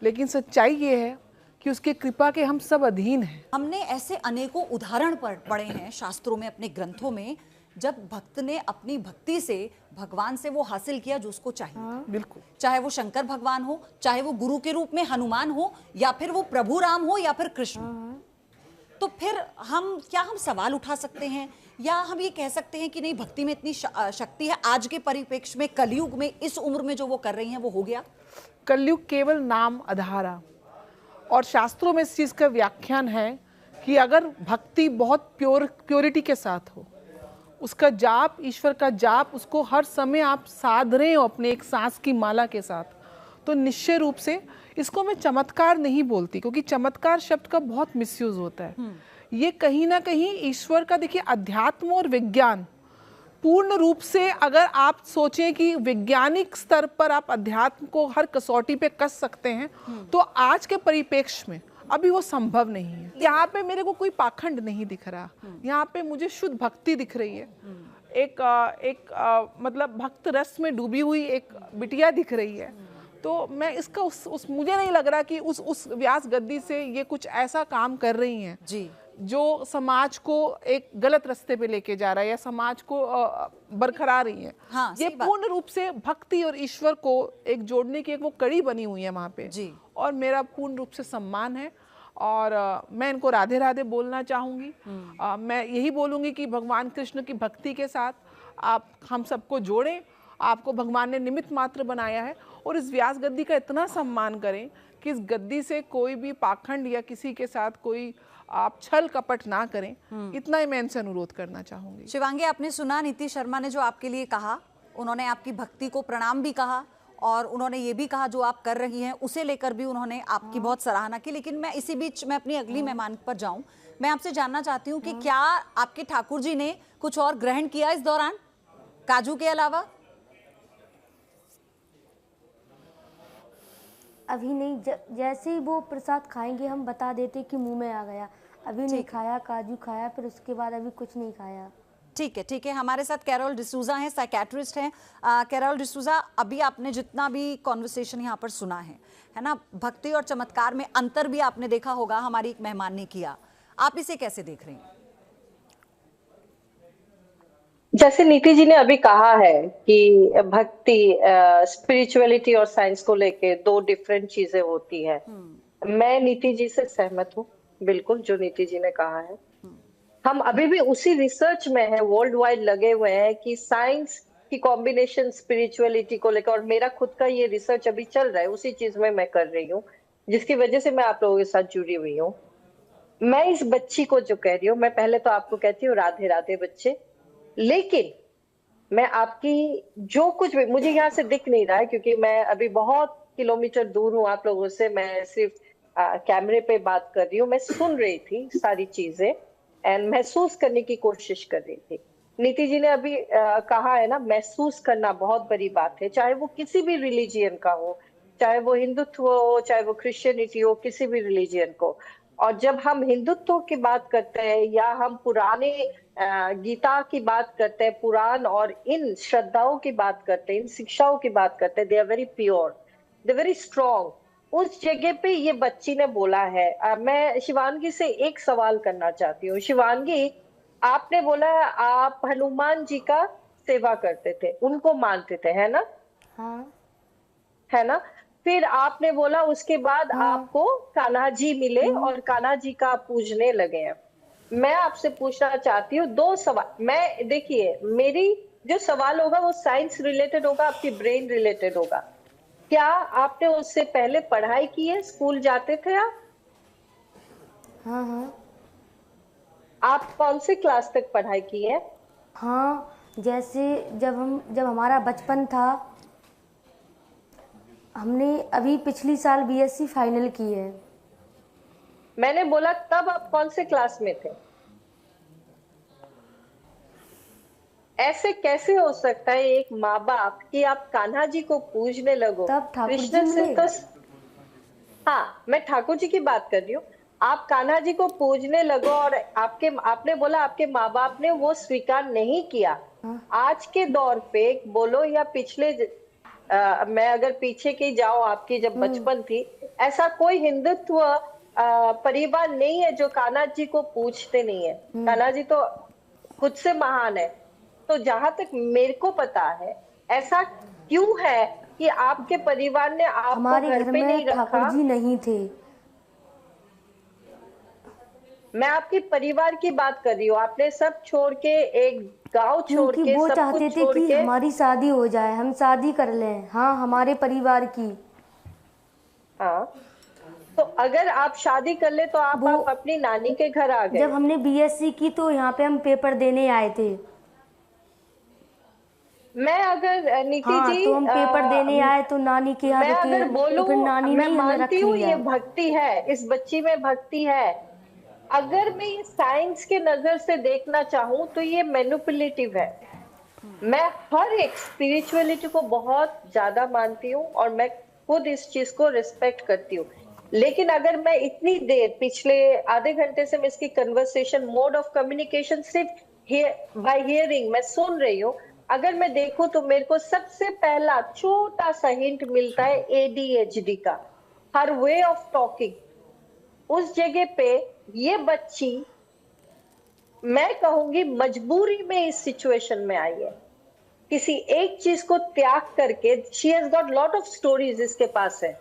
लेकिन सच्चाई ये है कि उसके कृपा के हम सब अधीन हैं। हमने ऐसे अनेकों उदाहरण पढ़े हैं शास्त्रों में, अपने ग्रंथों में, जब भक्त ने अपनी भक्ति से भगवान से वो हासिल किया जो उसको चाहिए। बिल्कुल, चाहे वो शंकर भगवान हो, चाहे वो गुरु के रूप में हनुमान हो, या फिर वो प्रभु राम हो, या फिर कृष्ण। तो फिर हम सवाल उठा सकते हैं, या हम ये कह सकते हैं कि नहीं, भक्ति में इतनी शक्ति है? आज के परिप्रेक्ष्य में, कलयुग में, इस उम्र में जो वो कर रही हैं वो हो गया? कलयुग केवल नाम आधारा, और शास्त्रों में इस चीज का व्याख्यान है कि अगर भक्ति बहुत प्योरिटी के साथ हो, उसका जाप, ईश्वर का जाप, उसको हर समय आप साध रहे हो अपने एक सांस की माला के साथ, तो निश्चय रूप से इसको मैं चमत्कार नहीं बोलती, क्योंकि चमत्कार शब्द का बहुत मिसयूज होता है। ये कहीं ना कहीं ईश्वर का, देखिए, अध्यात्म और विज्ञान पूर्ण रूप से, अगर आप सोचें कि वैज्ञानिक स्तर पर आप अध्यात्म को हर कसौटी पे कस सकते हैं, तो आज के परिप्रेक्ष्य में अभी वो संभव नहीं है। यहाँ पे मेरे को कोई पाखंड नहीं दिख रहा, यहाँ पे मुझे शुद्ध भक्ति दिख रही है। मतलब भक्त रस में डूबी हुई एक बिटिया दिख रही है। तो मैं इसका उस मुझे नहीं लग रहा कि उस व्यास गद्दी से ये कुछ ऐसा काम कर रही हैं जी जो समाज को एक गलत रास्ते पे लेके जा रहा है या समाज को बरकरार रही है। हाँ, ये पूर्ण रूप से भक्ति और ईश्वर को एक जोड़ने की एक वो कड़ी बनी हुई है वहाँ पे जी। और मेरा पूर्ण रूप से सम्मान है और मैं इनको राधे राधे बोलना चाहूँगी। मैं यही बोलूँगी कि भगवान कृष्ण की भक्ति के साथ आप हम सबको जोड़ें। आपको भगवान ने निमित्त मात्र बनाया है और इस व्यास गद्दी का इतना सम्मान करें कि इस गद्दी से कोई भी पाखंड या किसी के साथ कोई आप छल कपट ना करें। इतना ही मैं इनसे अनुरोध करना चाहूँगी। शिवांगी, आपने सुना नीति शर्मा ने जो आपके लिए कहा, उन्होंने आपकी भक्ति को प्रणाम भी कहा और उन्होंने ये भी कहा जो आप कर रही हैं उसे लेकर भी उन्होंने आपकी बहुत सराहना की। लेकिन मैं इसी बीच मैं अपनी अगली मेहमान पर जाऊं, मैं आपसे जानना चाहती हूं कि क्या आपके ठाकुर जी ने कुछ और ग्रहण किया इस दौरान काजू के अलावा? अभी नहीं, जैसे ही वो प्रसाद खाएंगे हम बता देते कि मुंह में आ गया। अभी नहीं खाया, काजू खाया, फिर उसके बाद अभी कुछ नहीं खाया। ठीक है, ठीक है। हमारे साथ कैरोल डिसूजा हैं, साइकेट्रिस्ट हैं। कैरोल डिसूजा, अभी आपने जितना भी कॉन्वर्सेशन यहाँ पर सुना है ना, भक्ति और चमत्कार में अंतर भी आपने देखा होगा, हमारी एक मेहमान ने किया। आप इसे कैसे देख रही हैं? जैसे नीति जी ने अभी कहा है कि भक्ति स्पिरिचुअलिटी और साइंस को लेके दो डिफरेंट चीजें होती है। मैं नीति जी से सहमत हूँ बिल्कुल, जो नीति जी ने कहा है। हम अभी भी उसी रिसर्च में हैं, वर्ल्ड वाइड लगे हुए हैं कि साइंस की कॉम्बिनेशन स्पिरिचुअलिटी को लेकर, और मेरा खुद का ये रिसर्च अभी चल रहा है, उसी चीज में मैं कर रही हूँ, जिसकी वजह से मैं आप लोगों के साथ जुड़ी हुई हूँ। मैं इस बच्ची को जो कह रही हूँ, मैं पहले तो आपको कहती हूँ राधे राधे बच्चे, लेकिन मैं आपकी जो कुछ भी, मुझे यहाँ से दिख नहीं रहा है क्योंकि मैं अभी बहुत किलोमीटर दूर हूँ आप लोगों से, मैं सिर्फ कैमरे पे बात कर रही हूँ। मैं सुन रही थी सारी चीजें एंड महसूस करने की कोशिश कर रही थी। नीति जी ने अभी कहा है ना, महसूस करना बहुत बड़ी बात है, चाहे वो किसी भी रिलीजियन का हो, चाहे वो हिंदुत्व हो, चाहे वो क्रिश्चियनिटी हो, किसी भी रिलीजियन को। और जब हम हिंदुत्व की बात करते हैं या हम पुराने गीता की बात करते हैं, पुराण और इन श्रद्धाओं की बात करते हैं, इन शिक्षाओं की बात करते हैं, they are very pure, they are very strong. उस जगह पे ये बच्ची ने बोला है। मैं शिवांगी से एक सवाल करना चाहती हूँ। शिवांगी, आपने बोला आप हनुमान जी का सेवा करते थे, उनको मानते थे, है ना? हाँ। है ना? फिर आपने बोला उसके बाद आपको कान्हा जी मिले और कान्हा जी का पूजने लगे हैं। मैं आपसे पूछना चाहती हूँ दो सवाल। मैं देखिए, मेरी जो सवाल होगा वो साइंस रिलेटेड होगा, आपकी ब्रेन रिलेटेड होगा। क्या आपने उससे पहले पढ़ाई की है? स्कूल जाते थे आप? हाँ हाँ। आप कौन से क्लास तक पढ़ाई की है? हाँ, जैसे जब हमारा बचपन था, हमने अभी पिछली साल बीएससी फाइनल की है। मैंने बोला तब आप कौन से क्लास में थे? ऐसे कैसे हो सकता है एक माँ बाप कि आप कान्हा जी को पूजने लगो? तब ठाकुर जी कृष्ण से मिले। तो हाँ, मैं ठाकुर जी की बात कर रही हूँ। आप कान्हा जी को पूजने लगो और आपने बोला आपके माँ बाप ने वो स्वीकार नहीं किया। आज के दौर पे बोलो या पिछले मैं अगर पीछे की जाऊं, आपकी जब बचपन थी, ऐसा कोई हिंदुत्व परिवार नहीं है जो कान्हा जी को पूजते नहीं है। कान्हा जी तो खुद से महान है। तो जहां तक मेरे को पता है, ऐसा क्यों है कि आपके परिवार ने आपको हमारे घर घर पे नहीं में रखा? ठाकुर जी नहीं थे। मैं आपके परिवार की बात कर रही हूँ। आपने सब छोड़ के, एक गांव छोड़ क्योंकि के, वो सब चाहते कुछ थे छोड़ कि के, हमारी शादी हो जाए, हम शादी कर लें। हाँ, हमारे परिवार की। हाँ, तो अगर आप शादी कर ले तो आप अपनी नानी के घर आ गए। जब हमने बीएससी की तो यहाँ पे हम पेपर देने आए थे। मैं अगर नीति जी, तो हम पेपर देने आए तो नानी के यहाँ मैं अगर बोलूं, तो फिर नानी मैं नहीं हमें मानती हूँ रख ये लिया। भक्ति है, इस बच्ची में भक्ति है। अगर मैं ये साइंस के नजर से देखना चाहूँ तो ये मैनिपुलेटिव है। मैं हर एक स्पिरिचुअलिटी को बहुत ज्यादा मानती हूँ और मैं खुद इस चीज को रिस्पेक्ट करती हूँ, लेकिन अगर मैं इतनी देर पिछले आधे घंटे से मैं इसकी कन्वर्सेशन मोड ऑफ कम्युनिकेशन सिर्फ बाय हियरिंग मैं सुन रही हूँ, अगर मैं देखूं तो मेरे को सबसे पहला छोटा सा हिंट मिलता है ADHD का, हर वे ऑफ टॉकिंग। उस जगह पे ये बच्ची मैं कहूंगी मजबूरी में इस सिचुएशन में आई है, किसी एक चीज को त्याग करके। She has got lot of stories इसके पास है,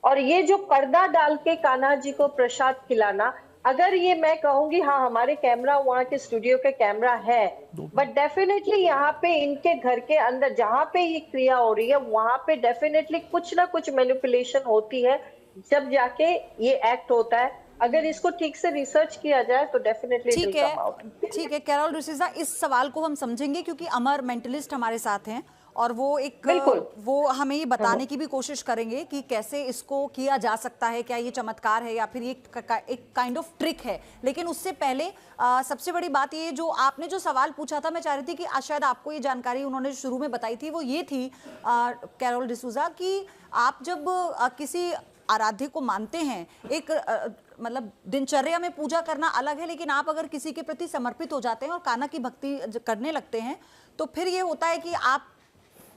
और ये जो पर्दा डाल के कान्हा जी को प्रसाद खिलाना, अगर ये मैं कहूंगी हाँ हमारे कैमरा वहां के स्टूडियो के कैमरा है, बट डेफिनेटली यहाँ पे इनके घर के अंदर जहां पे ये क्रिया हो रही है वहां पे डेफिनेटली कुछ ना कुछ मैनिपुलेशन होती है, जब जाके ये एक्ट होता है। अगर इसको ठीक से रिसर्च किया जाए तो डेफिनेटली ठीक है कैरोल डिसूजा, इस सवाल को हम समझेंगे क्योंकि अमर मेंटलिस्ट हमारे साथ हैं और वो हमें ये बताने की भी कोशिश करेंगे कि कैसे इसको किया जा सकता है, क्या ये चमत्कार है या फिर ये एक काइंड ऑफ ट्रिक है। लेकिन उससे पहले सबसे बड़ी बात ये, जो आपने जो सवाल पूछा था, मैं चाह रही थी कि शायद आपको ये जानकारी उन्होंने शुरू में बताई थी, वो ये थी कैरोल डिसूजा कि आप जब किसी आराध्य को मानते हैं, एक मतलब दिनचर्या में पूजा करना अलग है, लेकिन आप अगर किसी के प्रति समर्पित हो जाते हैं और कान्हा की भक्ति करने लगते हैं तो फिर ये होता है कि आप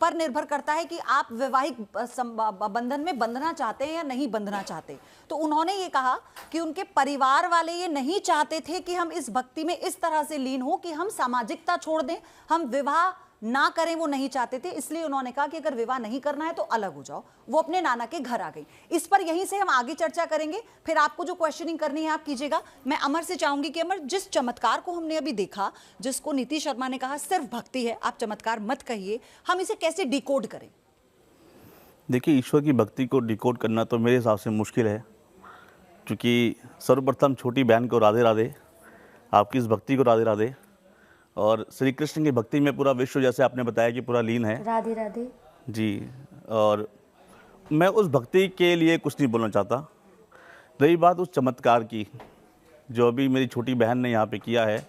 पर निर्भर करता है कि आप वैवाहिक बंधन में बंधना चाहते हैं या नहीं बंधना चाहते। तो उन्होंने ये कहा कि उनके परिवार वाले ये नहीं चाहते थे कि हम इस भक्ति में इस तरह से लीन हो कि हम सामाजिकता छोड़ दें, हम विवाह ना करें, वो नहीं चाहते थे। इसलिए उन्होंने कहा कि अगर विवाह नहीं करना है तो अलग हो जाओ। वो अपने नाना के घर आ गई। इस पर यहीं से हम आगे चर्चा करेंगे, फिर आपको जो क्वेश्चनिंग करनी है आप कीजिएगा। मैं अमर से चाहूंगी कि अमर, जिस चमत्कार को हमने अभी देखा, जिसको नीति शर्मा ने कहा सिर्फ भक्ति है, आप चमत्कार मत कहिए, हम इसे कैसे डिकोड करें? देखिए, ईश्वर की भक्ति को डिकोड करना तो मेरे हिसाब से मुश्किल है, क्योंकि सर्वप्रथम छोटी बहन को राधे राधे, आपकी इस भक्ति को राधे राधे। और श्री कृष्ण की भक्ति में पूरा विश्व, जैसे आपने बताया कि पूरा लीन है, राधे राधे जी। और मैं उस भक्ति के लिए कुछ नहीं बोलना चाहता। रही बात उस चमत्कार की जो अभी मेरी छोटी बहन ने यहाँ पे किया है,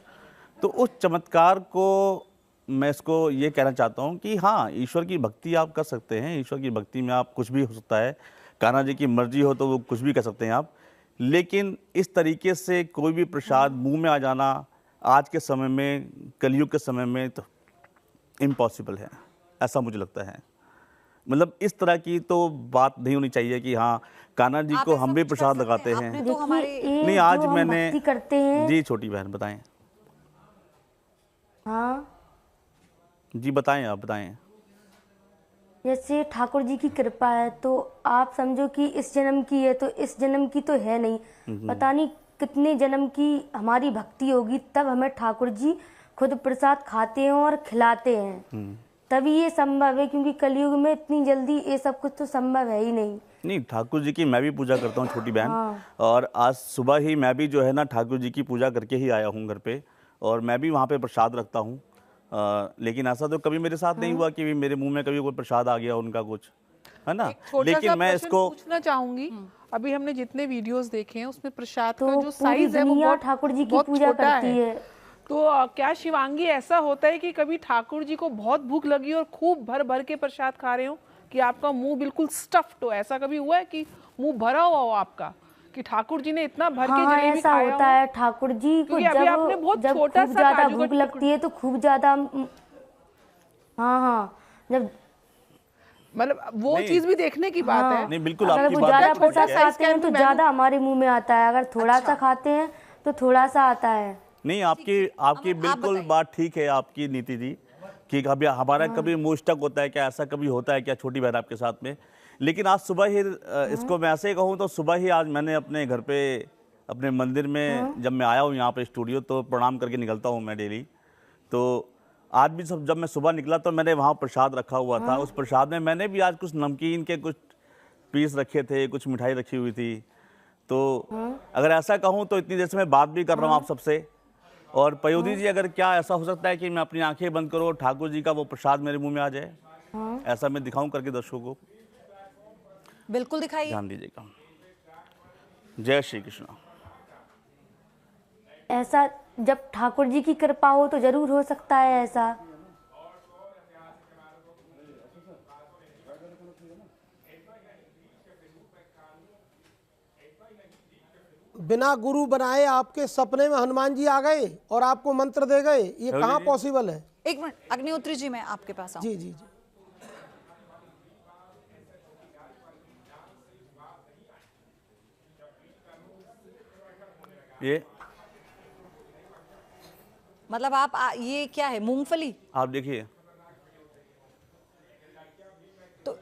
तो उस चमत्कार को मैं इसको ये कहना चाहता हूँ कि हाँ, ईश्वर की भक्ति आप कर सकते हैं। ईश्वर की भक्ति में आप कुछ भी हो सकता है, कान्हा जी की मर्जी हो तो वो कुछ भी कर सकते हैं आप। लेकिन इस तरीके से कोई भी प्रसाद मुंह में आ जाना आज के समय में, कलयुग के समय में, तो इम्पॉसिबल है, ऐसा मुझे लगता है। मतलब इस तरह की तो बात नहीं होनी चाहिए कि हाँ कान्हा जी को हम भी प्रसाद लगाते हैं। तो नहीं, आज मैंने करते हैं जी, छोटी बहन बताएं। हाँ जी बताएं, आप बताएं। जैसे ठाकुर जी की कृपा है तो आप समझो कि इस जन्म की है तो इस जन्म की तो है नहीं, पता नहीं कितने जन्म की हमारी भक्ति होगी, तब हमें ठाकुर जी खुद प्रसाद खाते हैं और खिलाते हैं, तभी ये संभव है। क्योंकि कलयुग में इतनी जल्दी ये सब कुछ तो संभव है ही नहीं। नहीं, ठाकुर जी की मैं भी पूजा करता हूँ छोटी बहन। हाँ। और आज सुबह ही मैं भी जो है ना ठाकुर जी की पूजा करके ही आया हूँ घर पे, और मैं भी वहाँ पे प्रसाद रखता हूँ। लेकिन ऐसा तो कभी मेरे साथ नहीं हुआ कि मेरे मुंह में कभी कोई प्रसाद आ गया उनका कुछ, है ना। लेकिन मैं इसको पूछना चाहूंगी, अभी हमने जितने वीडियोस देखे हैं उसमें प्रसाद तो का जो साइज है वो बहुत ठाकुर जी की बहुत पूजा छोटा करती है। तो क्या शिवांगी ऐसा होता है कि कभी ठाकुर जी को बहुत भूख लगी और खूब भर भर के प्रसाद खा रहे हो कि आपका मुंह बिल्कुल स्टफ्ड हो? ऐसा कभी हुआ है कि मुंह भरा हुआ हो आपका, कि ठाकुर जी ने इतना भर के जलेबी ऐसा खाया होता है। ठाकुर जी को जब खूब ज्यादा भूख लगती है तो खूब ज्यादा, हाँ जब मतलब वो चीज भी देखने की बात है। नहीं, बिल्कुल अगर आपकी वो बात ज्यादा ठीक प्रसाद है। खाते हैं तो ज्यादा हमारे मुंह में आता है, अगर थोड़ा सा खाते हैं तो थोड़ा सा आता है। नहीं, आपकी बिल्कुल बात ठीक है आपकी नीति जी, कि कभी हमारा कभी मुंह स्टक होता है क्या, ऐसा कभी होता है क्या छोटी बहन आपके साथ में? लेकिन आज सुबह ही इसको मैं ऐसे ही कहूँ तो सुबह ही आज मैंने अपने घर पे, अपने मंदिर में जब मैं आया हूँ यहाँ पे स्टूडियो, तो प्रणाम करके निकलता हूँ मैं डेली। तो आज भी जब मैं सुबह निकला तो मैंने वहाँ प्रसाद रखा हुआ था। उस प्रसाद में मैंने भी आज कुछ नमकीन के कुछ पीस रखे थे, कुछ मिठाई रखी हुई थी। तो अगर ऐसा कहूँ तो इतनी देर से मैं बात भी कर रहा हूँ आप सबसे। और पयोधी जी, अगर क्या ऐसा हो सकता है कि मैं अपनी आंखें बंद करूँ और ठाकुर जी का वो प्रसाद मेरे मुंह में आ जाए? ऐसा मैं दिखाऊं करके दर्शकों को? बिल्कुल दिखाइए, ध्यान दीजिएगा। जय श्री कृष्ण। ऐसा जब ठाकुर जी की कृपा हो तो जरूर हो सकता है ऐसा। बिना गुरु बनाए आपके सपने में हनुमान जी आ गए और आपको मंत्र दे गए, ये कहाँ पॉसिबल है? एक मिनट अग्निहोत्री जी, मैं आपके पास आऊं। जी जी जी। ये मतलब आप ये क्या है, मूंगफली? आप देखिए, तो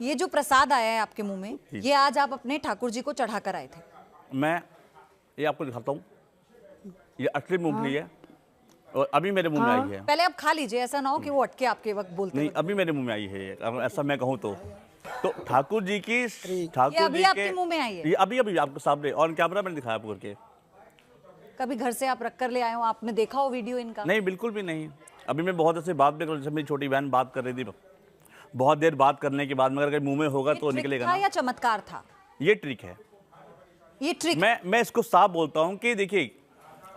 ये जो प्रसाद आया है आपके मुंह में, ये आज आप अपने ठाकुर जी को चढ़ा कर आए थे। मैं ये आपको दिखाता हूँ, ये असली मूंगफली है और अभी मेरे मुंह में आई है। पहले आप खा लीजिए, ऐसा ना हो कि वो अटके आपके वक्त बोलते नहीं, अभी मेरे मुंह में आई है, अगर ऐसा मैं कहूँ तो ठाकुर जी की, ठाकुर अभी जी आपके मुंह में आई है? ये अभी आपको सामने ऑन कैमरा मैंने दिखाया आपको करके। कभी घर से आप रख कर ले आए हो, आपने देखा हो वीडियो इनका? नहीं, बिल्कुल भी नहीं। अभी मैं बहुत ऐसे बात भी कर, जैसे मेरी छोटी बहन बात कर रही थी, बहुत देर बात करने के बाद मगर अगर मुंह में होगा तो निकलेगा ना। या चमत्कार था? ये ट्रिक है, ये ट्रिक। मैं इसको साफ बोलता हूँ कि देखिए,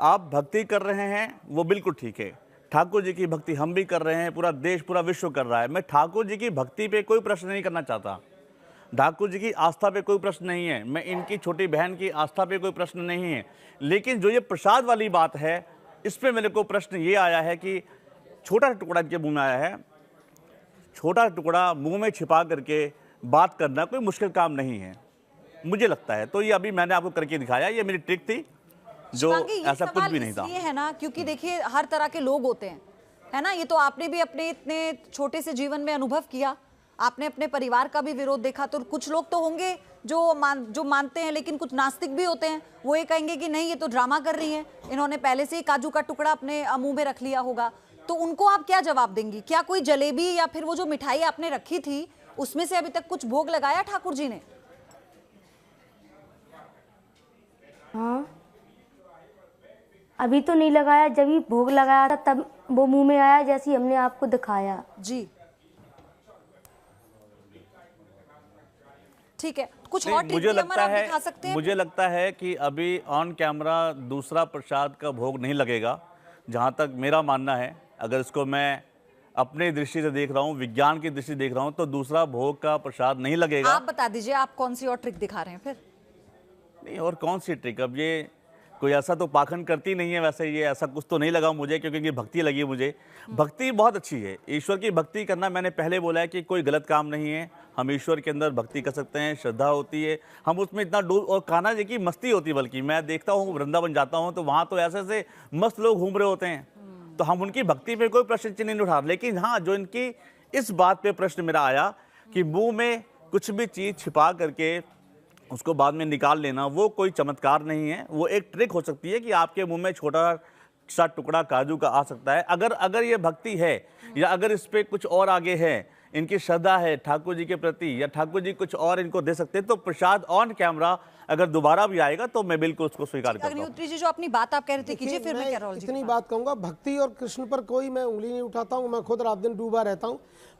आप भक्ति कर रहे हैं वो बिल्कुल ठीक है, ठाकुर जी की भक्ति हम भी कर रहे हैं, पूरा देश पूरा विश्व कर रहा है। मैं ठाकुर जी की भक्ति पे कोई प्रश्न नहीं करना चाहता, ठाकुर जी की आस्था पे कोई प्रश्न नहीं है, मैं इनकी छोटी बहन की आस्था पे कोई प्रश्न नहीं है। लेकिन जो ये प्रसाद वाली बात है, इस पे मेरे को प्रश्न ये आया है कि छोटा टुकड़ा इनके मुंह में आया है, छोटा टुकड़ा मुंह में छिपा करके बात करना कोई मुश्किल काम नहीं है, मुझे लगता है। तो ये अभी मैंने आपको करके दिखाया, ये मेरी ट्रिक थी, जो ऐसा कुछ भी नहीं था। ये है ना, क्योंकि देखिए हर तरह के लोग होते हैं, है ना। ये तो आपने भी अपने इतने छोटे से जीवन में अनुभव किया, आपने अपने परिवार का भी विरोध देखा। तो कुछ लोग तो होंगे जो मानते हैं, लेकिन कुछ नास्तिक भी होते हैं, वो ये कहेंगे कि नहीं, ये तो ड्रामा कर रही हैं, इन्होंने पहले से ही काजू का टुकड़ा अपने मुंह में रख लिया होगा। तो उनको आप क्या जवाब देंगी? क्या कोई जलेबी या फिर वो जो मिठाई आपने रखी थी उसमें से अभी तक कुछ भोग लगाया ठाकुर जी ने? हाँ, अभी तो नहीं लगाया, जब भी भोग लगाया था तब वो मुंह में आया, जैसे हमने आपको दिखाया। जी ठीक है, कुछ और मुझे लगता है, दिखा सकते हैं? मुझे लगता है कि अभी ऑन कैमरा दूसरा प्रसाद का भोग नहीं लगेगा, जहां तक मेरा मानना है। अगर इसको मैं अपने दृष्टि से देख रहा हूँ, विज्ञान की दृष्टि देख रहा हूँ, तो दूसरा भोग का प्रसाद नहीं लगेगा। आप बता दीजिए, आप कौन सी और ट्रिक दिखा रहे हैं फिर? नहीं, और कौन सी ट्रिक? अब ये कोई ऐसा तो पाखंड करती नहीं है, वैसे ये ऐसा कुछ तो नहीं लगा मुझे, क्योंकि ये भक्ति लगी मुझे। भक्ति बहुत अच्छी है, ईश्वर की भक्ति करना, मैंने पहले बोला है कि कोई गलत काम नहीं है। हम ईश्वर के अंदर भक्ति कर सकते हैं, श्रद्धा होती है, हम उसमें इतना डूब, और कान्हा जी की मस्ती होती है। बल्कि मैं देखता हूँ वृंदावन जाता हूँ तो वहाँ तो ऐसे ऐसे मस्त लोग घूम रहे होते हैं, तो हम उनकी भक्ति पे कोई प्रश्न चिन्ह नहीं उठा। लेकिन हाँ, जो इनकी इस बात पे प्रश्न मेरा आया कि मुंह में कुछ भी चीज़ छिपा करके उसको बाद में निकाल लेना, वो कोई चमत्कार नहीं है, वो एक ट्रिक हो सकती है कि आपके मुंह में छोटा सा टुकड़ा काजू का आ सकता है। अगर ये भक्ति है, या अगर इस पे कुछ और आगे है, इनकी श्रद्धा है ठाकुर जी के प्रति, या ठाकुर जी कुछ और इनको दे सकते हैं, तो प्रसाद ऑन कैमरा अगर दोबारा भी आएगा तो मैं बिल्कुल उसको स्वीकार करता हूं। अग्निहोत्री जी, जो अपनी बात आप कह रहे थे कीजिए, फिर मैं कैरोल जी इतनी बात कहूंगा, भक्ति और कृष्ण पर कोई मैं उंगली नहीं उठाता हूं, मैं खुद रात दिन डूबा रहता हूं,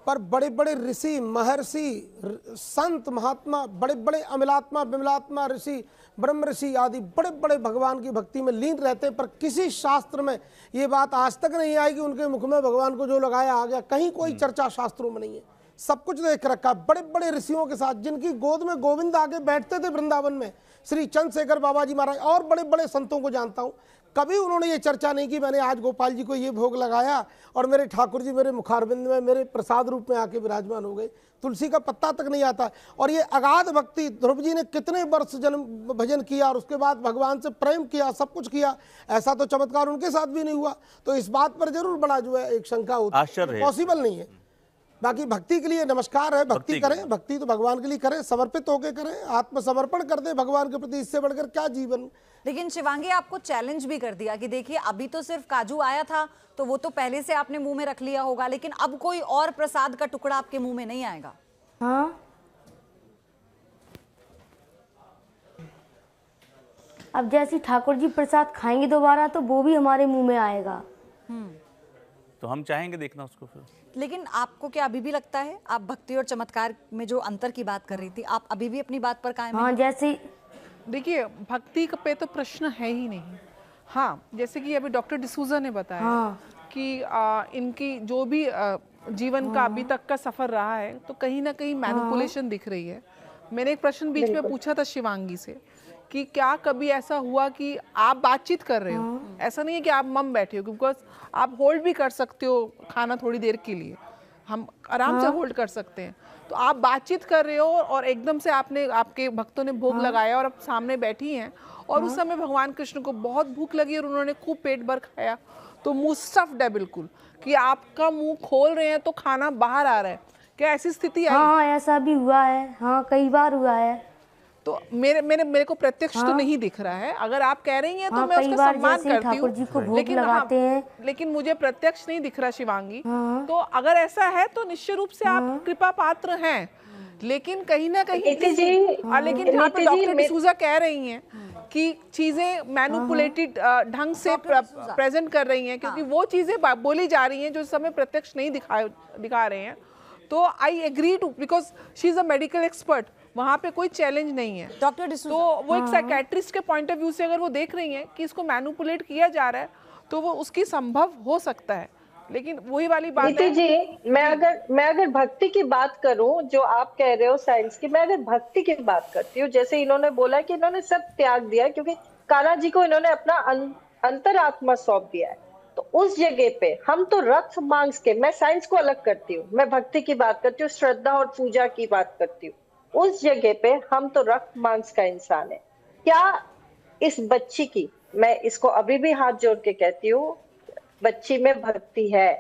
पर बड़े बड़े ऋषि, महर्षि, संत, महात्मा, बड़े बड़े अमलात्मा, विमलात्मा ऋषि, ब्रह्म ऋषि आदि बड़े बड़े भगवान की भक्ति में लीन रहते हैं, पर किसी शास्त्र में ये बात आज तक नहीं आई कि उनके मुख में भगवान को जो लगाया आ गया। कहीं कोई चर्चा शास्त्रों में नहीं है, सब कुछ देख रखा। बड़े बड़े ऋषियों के साथ, जिनकी गोद में गोविंद आके बैठते थे वृंदावन में, श्री चंद्रशेखर बाबा जी महाराज, और बड़े बड़े संतों को जानता हूँ, कभी उन्होंने ये चर्चा नहीं की मैंने आज गोपाल जी को ये भोग लगाया और मेरे ठाकुर जी मेरे मुखारबिंद में मेरे प्रसाद रूप में आके विराजमान हो गए। तुलसी का पत्ता तक नहीं आता। और ये अगाध भक्ति, ध्रुव जी ने कितने वर्ष जन्म भजन किया और उसके बाद भगवान से प्रेम किया, सब कुछ किया, ऐसा तो चमत्कार उनके साथ भी नहीं हुआ। तो इस बात पर जरूर बड़ा जो है एक शंका होती है, पॉसिबल नहीं है। बाकी भक्ति के लिए नमस्कार है, भक्ति करें, भक्ति तो भगवान के लिए करें, समर्पित होकर करें, आत्मसमर्पण कर दे भगवान के प्रति, इससे बढ़कर क्या जीवन। लेकिन शिवांगी, आपको चैलेंज भी कर दिया कि देखिए अभी तो सिर्फ काजू आया था तो वो तो पहले से आपने मुंह में रख लिया होगा, लेकिन अब कोई और प्रसाद का टुकड़ा आपके मुंह में नहीं आएगा। हाँ, अब जैसे ठाकुर जी प्रसाद खाएंगे दोबारा तो वो भी हमारे मुंह में आएगा। तो हम चाहेंगे देखना उसको फिर। लेकिन आपको क्या अभी भी लगता है, आप भक्ति और चमत्कार में जो अंतर की बात कर रही थी, आप अभी भी अपनी बात पर कायम हैं? हाँ, जैसे देखिए भक्ति पे तो प्रश्न है ही नहीं। हाँ, जैसे कि अभी डॉक्टर डिसूजा ने बताया कि इनकी जो भी जीवन का अभी तक का सफर रहा है, तो कहीं ना कहीं मैनिपुलेशन दिख रही है। मैंने एक प्रश्न बीच में पूछा था शिवांगी से कि क्या कभी ऐसा हुआ कि आप बातचीत कर रहे हो, ऐसा नहीं है कि आप मम बैठे हो, बिकॉज आप होल्ड भी कर सकते हो खाना थोड़ी देर के लिए, हम आराम से होल्ड कर सकते हैं, तो आप बातचीत कर रहे हो और एकदम से आपके भक्तों ने भोग लगाया और आप सामने बैठी हैं और उस समय भगवान कृष्ण को बहुत भूख लगी और उन्होंने खूब पेट भर खाया, तो मुंह स्टफ्ड है बिल्कुल, कि आपका मुंह खोल रहे हैं तो खाना बाहर आ रहा है, क्या ऐसी स्थिति आई? हाँ ऐसा भी हुआ है, हाँ कई बार हुआ है। तो मेरे को प्रत्यक्ष तो नहीं दिख रहा है, अगर आप कह रही हैं तो मैं उसका सम्मान करती हूँ, लेकिन मुझे प्रत्यक्ष नहीं दिख रहा शिवांगी। तो अगर ऐसा है तो निश्चित रूप से आप कृपा पात्र हैं, लेकिन कहीं ना कहीं लेकिन जहाँ पे डॉक्टर डिसूजा कह रही हैं कि चीजें मैनिपुलेटेड ढंग से प्रेजेंट कर रही हैं, क्योंकि वो चीजें बोली जा रही हैं जो इस समय प्रत्यक्ष नहीं दिखा रहे हैं, तो I agree to, because she is a medical expert, वहाँ पे कोई चैलेंज नहीं है डॉक्टर डिसूजा। तो वो एक साइकेट्रिस्ट के पॉइंट ऑफ व्यू से अगर वो देख रही हैं कि इसको मैनिपुलेट किया जा रहा है तो वो उसकी संभव हो सकता है, लेकिन वही वाली बात है जी, मैं अगर भक्ति की बात करूं, जो आप कह रहे हो साइंस की, मैं अगर भक्ति की बात करती हूँ, जैसे इन्होंने बोला कि इन्होंने सब त्याग दिया क्योंकि कान्हा जी को इन्होंने अपना अंतरात्मा सौंप दिया है, तो उस जगह पे हम तो रक्त मांस के, मैं साइंस को अलग करती हूँ, मैं भक्ति की बात करती हूँ, श्रद्धा और पूजा की बात करती हूँ, उस जगह पे हम तो रक्त मांस का इंसान है। क्या इस बच्ची की, मैं इसको अभी भी हाथ जोड़ के कहती हूँ, बच्ची में भक्ति है,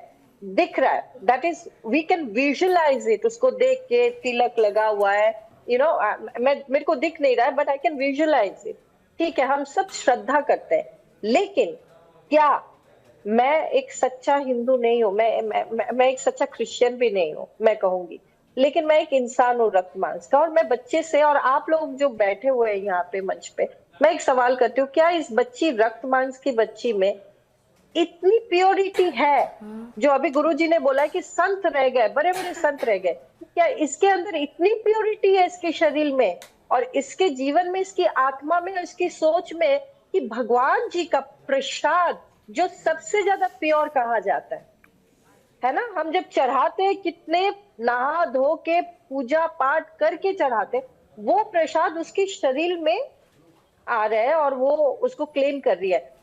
दिख रहा है, that is we can visualise it, उसको देख के तिलक लगा हुआ है, मेरे को दिख नहीं रहा है but I can visualise it, ठीक है, हम सब श्रद्धा करते हैं, लेकिन क्या मैं एक सच्चा हिंदू नहीं हूँ, मैं एक सच्चा क्रिश्चियन भी नहीं हूँ, मैं कहूंगी, लेकिन मैं एक इंसान हूँ रक्त मांस का, और मैं बच्चे से, और आप लोग जो बैठे हुए हैं यहाँ पे मंच पे, मैं एक सवाल करती हूँ, क्या इस बच्ची, रक्त मांस की बच्ची में इतनी प्योरिटी है, जो अभी गुरुजी ने बोला कि संत रह गए, बड़े बड़े संत रह गए, क्या इसके अंदर इतनी प्योरिटी है इसके शरीर में और इसके जीवन में, इसकी आत्मा में, इसकी सोच में, कि भगवान जी का प्रसाद जो सबसे ज्यादा प्योर कहा जाता है ना, हम जब चढ़ाते हैं कितने नहा धो के पूजा पाठ करके चढ़ाते, वो प्रसाद उसके शरीर में आ रहा है और वो उसको क्लेम कर रही है।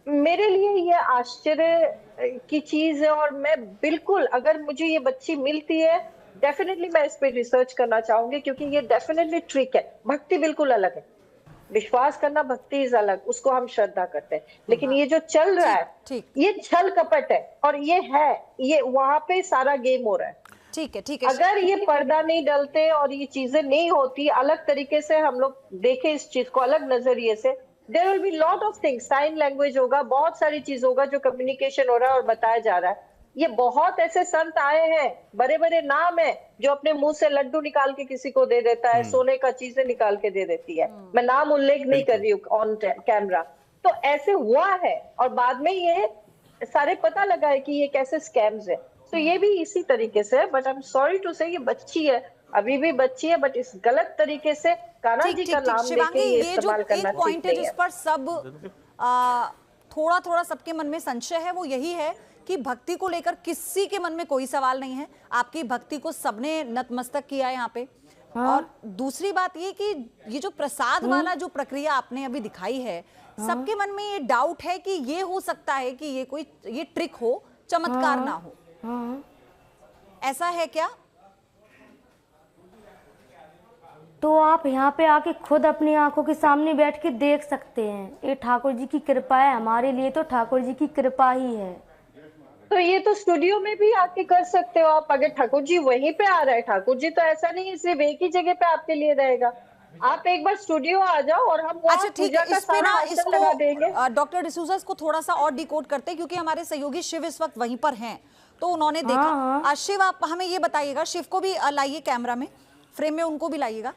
मेरे लिए ये आश्चर्य की चीज है, और मैं बिल्कुल, अगर मुझे ये बच्ची मिलती है, डेफिनेटली मैं इस पे रिसर्च करना चाहूंगी, क्योंकि ये डेफिनेटली ट्रिक है। भक्ति बिल्कुल अलग है, विश्वास करना, भक्ति इज अलग, उसको हम श्रद्धा करते हैं, लेकिन ये जो चल रहा है ये छल कपट है, और ये वहां पे सारा गेम हो रहा है। ठीक है अगर ये पर्दा नहीं डलते और ये चीजें नहीं होती, अलग तरीके से हम लोग देखें इस चीज को, अलग नजरिए से, there will be lot of things, sign language होगा, बहुत सारी चीज होगा जो कम्युनिकेशन हो रहा है और बताया जा रहा है। ये बहुत ऐसे संत आए हैं, बड़े बड़े नाम है, जो अपने मुंह से लड्डू निकाल के किसी को दे देता है, सोने का चीजें निकाल के दे देती है, मैं नाम उल्लेख नहीं कर रही हूँ ऑन कैमरा, तो ऐसे हुआ है, और बाद में ये सारे पता लगा है कि ये कैसे स्कैम्स है, तो ये भी इसी तरीके से है। But I am sorry to say, ये बच्ची है, अभी भी बच्ची है, बट इस गलत तरीके से कान्हा जी का नाम लेके ये इस्तेमाल करना ठीक नहीं है। जिस पर सब थोड़ा थोड़ा सबके मन में संशय है, वो यही है कि भक्ति को लेकर किसी के मन में कोई सवाल नहीं है, आपकी भक्ति को सबने नतमस्तक किया है यहाँ पे। और दूसरी बात ये कि ये जो प्रसाद वाला जो प्रक्रिया आपने अभी दिखाई है, सबके मन में ये डाउट है कि ये हो सकता है कि ये ट्रिक हो, चमत्कार ना हो, ऐसा है क्या? तो आप यहाँ पे आके खुद अपनी आंखों के सामने बैठ के देख सकते हैं, ये ठाकुर जी की कृपा है, हमारे लिए तो ठाकुर जी की कृपा ही है। तो ये तो स्टूडियो में भी आके कर सकते हो आप, अगर ठाकुर जी वहीं पे आ रहा है, ठाकुर जी तो ऐसा नहीं है सिर्फ एक ही जगह पे आपके लिए रहेगा, आप एक बार स्टूडियो आ जाओ और हम अच्छा ठीक है, इस पे ना लगा देंगे। डॉक्टर डिसूजा इसको थोड़ा सा और डिकोड करते हैं, क्योंकि हमारे सहयोगी शिव इस वक्त वहीं पर हैं, तो उन्होंने देखा। शिव आप हमें ये बताइएगा, शिव को भी लाइए कैमरा में, फ्रेम में उनको भी लाइएगा।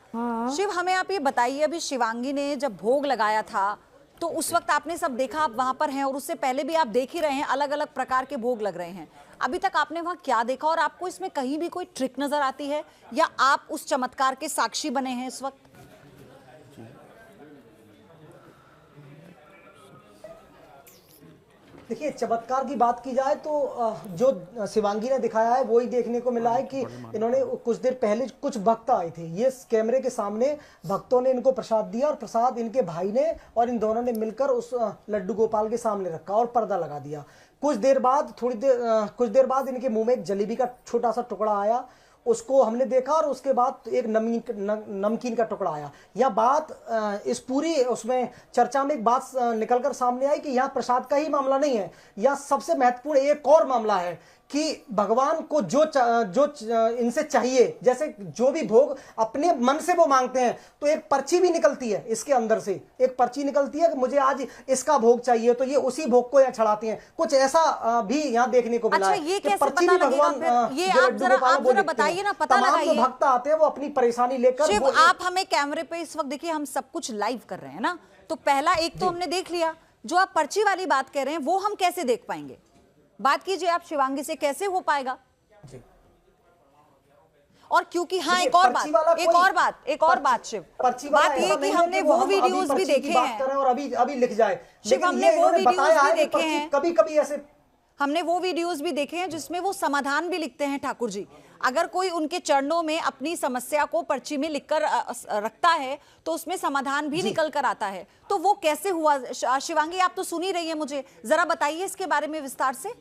शिव हमें आप ये बताइए, अभी शिवांगी ने जब भोग लगाया था तो उस वक्त आपने सब देखा, आप वहां पर हैं, और उससे पहले भी आप देख ही रहे हैं अलग अलग प्रकार के भोग लग रहे हैं, अभी तक आपने वहां क्या देखा, और आपको इसमें कहीं भी कोई ट्रिक नजर आती है, या आप उस चमत्कार के साक्षी बने हैं इस वक्त? देखिए, चमत्कार की बात की जाए तो जो शिवांगी ने दिखाया है वही देखने को मिला है कि इन्होंने कुछ देर पहले कुछ भक्त आए थे, ये कैमरे के सामने भक्तों ने इनको प्रसाद दिया और प्रसाद इनके भाई ने और इन दोनों ने मिलकर उस लड्डू गोपाल के सामने रखा और पर्दा लगा दिया। कुछ देर बाद इनके मुंह में एक जलेबी का छोटा सा टुकड़ा आया, उसको हमने देखा और उसके बाद एक नमकीन का टुकड़ा आया। यह बात इस पूरी उसमें चर्चा में एक बात निकलकर सामने आई कि यहाँ प्रसाद का ही मामला नहीं है, यह सबसे महत्वपूर्ण एक और मामला है कि भगवान को जो इनसे चाहिए, जैसे जो भी भोग अपने मन से वो मांगते हैं, तो एक पर्ची भी निकलती है इसके अंदर से, एक पर्ची निकलती है कि मुझे आज इसका भोग चाहिए, तो ये उसी भोग को यहाँ चढ़ाते हैं। कुछ ऐसा भी यहाँ देखने को मिला है। ये कैसे पता लगेगा फिर? ये आप जरा बताइए ना, पता लगाइए। जो भक्त आते हैं वो अपनी परेशानी लेकर। शिव, आप हमें कैमरे पे इस वक्त देखिए, हम सब कुछ लाइव कर रहे हैं ना, तो पहला एक तो हमने देख लिया, जो आप पर्ची वाली बात कह रहे हैं वो हम कैसे देख पाएंगे? बात कीजिए आप शिवांगी से, कैसे हो पाएगा? और क्योंकि हाँ, एक और बात शिव, बात ये कि हमने वो वीडियोस भी देखे हैं और अभी लिख जाए शिव, हमने वो वीडियोस भी देखे हैं, कभी ऐसे हमने वो वीडियोस भी देखे हैं जिसमें वो समाधान भी लिखते हैं। ठाकुर जी, अगर कोई उनके चरणों में अपनी समस्या को पर्ची में लिखकर रखता है तो उसमें समाधान भी निकल कर आता है, तो वो कैसे हुआ? शिवांगी, आप तो सुन ही रही हैं, मुझे जरा बताइए इसके बारे में विस्तार से।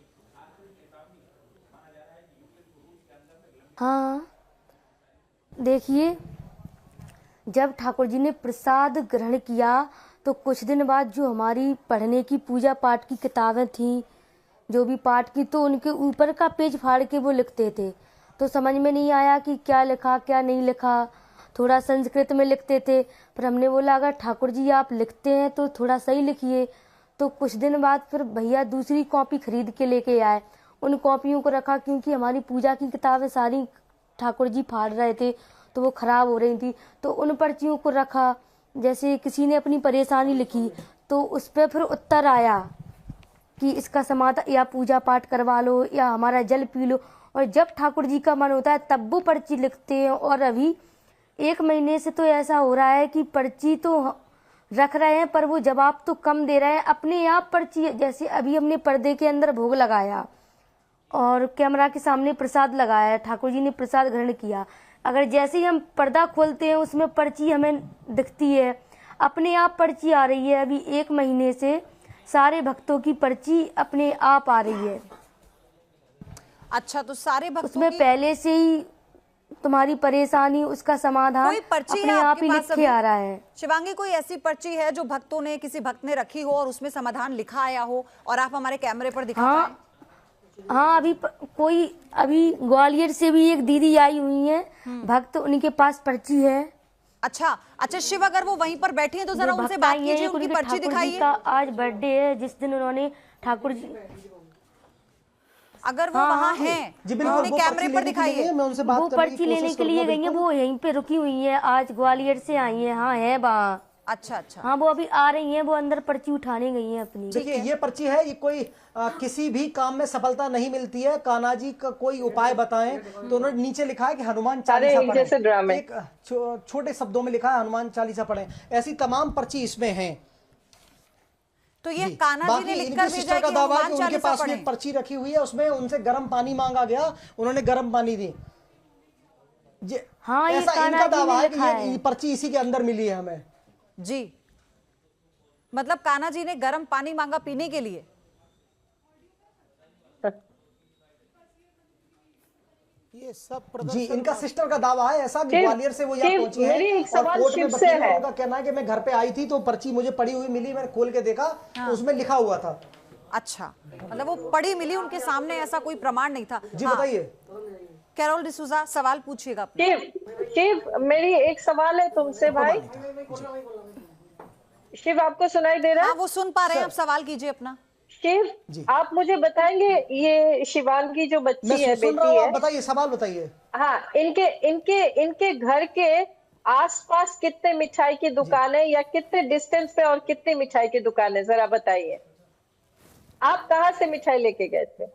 हाँ, देखिए, जब ठाकुर जी ने प्रसाद ग्रहण किया तो कुछ दिन बाद जो हमारी पढ़ने की पूजा पाठ की किताबें थीं, जो भी पाठ की, तो उनके ऊपर का पेज फाड़ के वो लिखते थे, तो समझ में नहीं आया कि क्या लिखा क्या नहीं लिखा। थोड़ा संस्कृत में लिखते थे, पर हमने बोला अगर ठाकुर जी आप लिखते हैं तो थोड़ा सही लिखिए। तो कुछ दिन बाद फिर भैया दूसरी कॉपी खरीद के लेके आए, उन कॉपियों को रखा, क्योंकि हमारी पूजा की किताबें सारी ठाकुर जी फाड़ रहे थे तो वो खराब हो रही थी, तो उन पर्चियों को रखा। जैसे किसी ने अपनी परेशानी लिखी तो उस पर फिर उत्तर आया कि इसका समाधान, या पूजा पाठ करवा लो या हमारा जल पी लो। और जब ठाकुर जी का मन होता है तब वो पर्ची लिखते हैं। और अभी 1 महीने से तो ऐसा हो रहा है कि पर्ची तो रख रहे हैं पर वो जवाब तो कम दे रहे हैं, अपने आप पर्ची। जैसे अभी हमने पर्दे के अंदर भोग लगाया और कैमरा के सामने प्रसाद लगाया, ठाकुर जी ने प्रसाद ग्रहण किया, अगर जैसे ही हम पर्दा खोलते हैं उसमें पर्ची हमें दिखती है, अपने आप पर्ची आ रही है। अभी 1 महीने से सारे भक्तों की पर्ची अपने आप आ रही है। अच्छा, तो सारे भक्तों उसमें पहले से ही तुम्हारी परेशानी, उसका समाधान अपने आप ही लिखे आ रहा है। शिवांगी, कोई ऐसी पर्ची है जो भक्तों ने, किसी भक्त ने रखी हो और उसमें समाधान लिखा आया हो और आप हमारे कैमरे पर दिखा पाएं? हाँ, अभी ग्वालियर से भी एक दीदी आई हुई है भक्त, उनके पास पर्ची है। अच्छा शिव, अगर वो वहीं पर बैठी हैं तो जरा उनसे बात कीजिए, उनकी पर्ची दिखाइए। आज बर्थडे है जिस दिन उन्होंने ठाकुर जी, अगर वो वहाँ हैं, उन्होंने कैमरे पर दिखाइए। वो पर्ची लेने के लिए गई है, वो यहीं पे रुकी हुई है, आज ग्वालियर से आई है। हाँ है वहाँ। अच्छा। हाँ, वो अभी आ रही हैं, वो अंदर पर्ची उठाने गई हैं अपनी। देखिए, ये पर्ची है, ये कोई किसी भी काम में सफलता नहीं मिलती है, कान्हा जी का कोई उपाय बताएं, तो उन्होंने नीचे लिखा है कि हनुमान चालीसा पढ़ें। एक छोटे शब्दों में लिखा है हनुमान चालीसा पढ़ें। ऐसी तमाम पर्ची इसमें हैं। तो ये कान्हा जी ने लिखकर भेजा है कि हनुमान चालीसा उनके पास में पर्ची रखी हुई है, उसमें उनसे गर्म पानी मांगा गया, उन्होंने गर्म पानी दी। हाँ, ऐसा इनका दावा है कि ये पर्ची इसी के अंदर मिली है हमें। जी, मतलब कान्हा जी ने गर्म पानी मांगा पीने के लिए। ये सब जी, इनका सिस्टर का दावा है ऐसा कि ग्वालियर से वो यहाँ पहुंची है और कोर्ट में वकील है, उनका कहना है कि मैं घर पे आई थी तो पर्ची मुझे पड़ी हुई मिली, मैंने खोल के देखा तो उसमें लिखा हुआ था। अच्छा, मतलब वो पड़ी मिली उनके सामने, ऐसा कोई प्रमाण नहीं था। जी बताइए कैरोल डिसूजा, सवाल पूछिएगा। शिव, मेरी एक सवाल है तुमसे भाई। शिव, आपको सुनाई दे रहा है? हाँ, वो सुन पा रहे हैं, आप सवाल कीजिए अपना। शिव, आप मुझे बताएंगे ये शिवांगी जो बच्ची है, बेटी है, बताइए, सवाल बताइए। हाँ, इनके घर के आसपास कितने मिठाई की दुकानें या कितने डिस्टेंस पे और कितनी मिठाई की दुकानें, जरा बताइए। आप कहाँ से मिठाई लेके गए थे?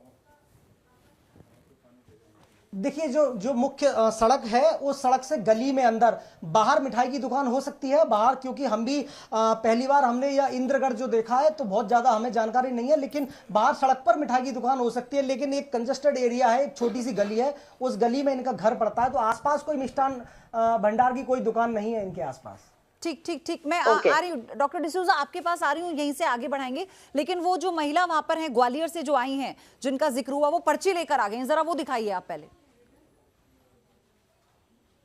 देखिए जो मुख्य सड़क है उस सड़क से गली में अंदर बाहर मिठाई की दुकान हो सकती है बाहर, क्योंकि हम भी पहली बार हमने यह इंद्रगढ़ जो देखा है तो बहुत ज्यादा हमें जानकारी नहीं है, लेकिन बाहर सड़क पर मिठाई की दुकान हो सकती है। लेकिन एक कंजेस्टेड एरिया है, एक छोटी सी गली है, उस गली में इनका घर पड़ता है, तो आसपास कोई मिष्ठान भंडार की कोई दुकान नहीं है इनके आसपास। ठीक ठीक ठीक, मैं आ रही हूँ डॉक्टर डिसूजा, आपके पास आ रही हूँ, यहीं से आगे बढ़ाएंगे। लेकिन वो जो महिला वहां पर हैं ग्वालियर से जो आई हैं, जिनका जिक्र हुआ, वो पर्ची लेकर आ गई हैं, जरा वो दिखाइए आप पहले।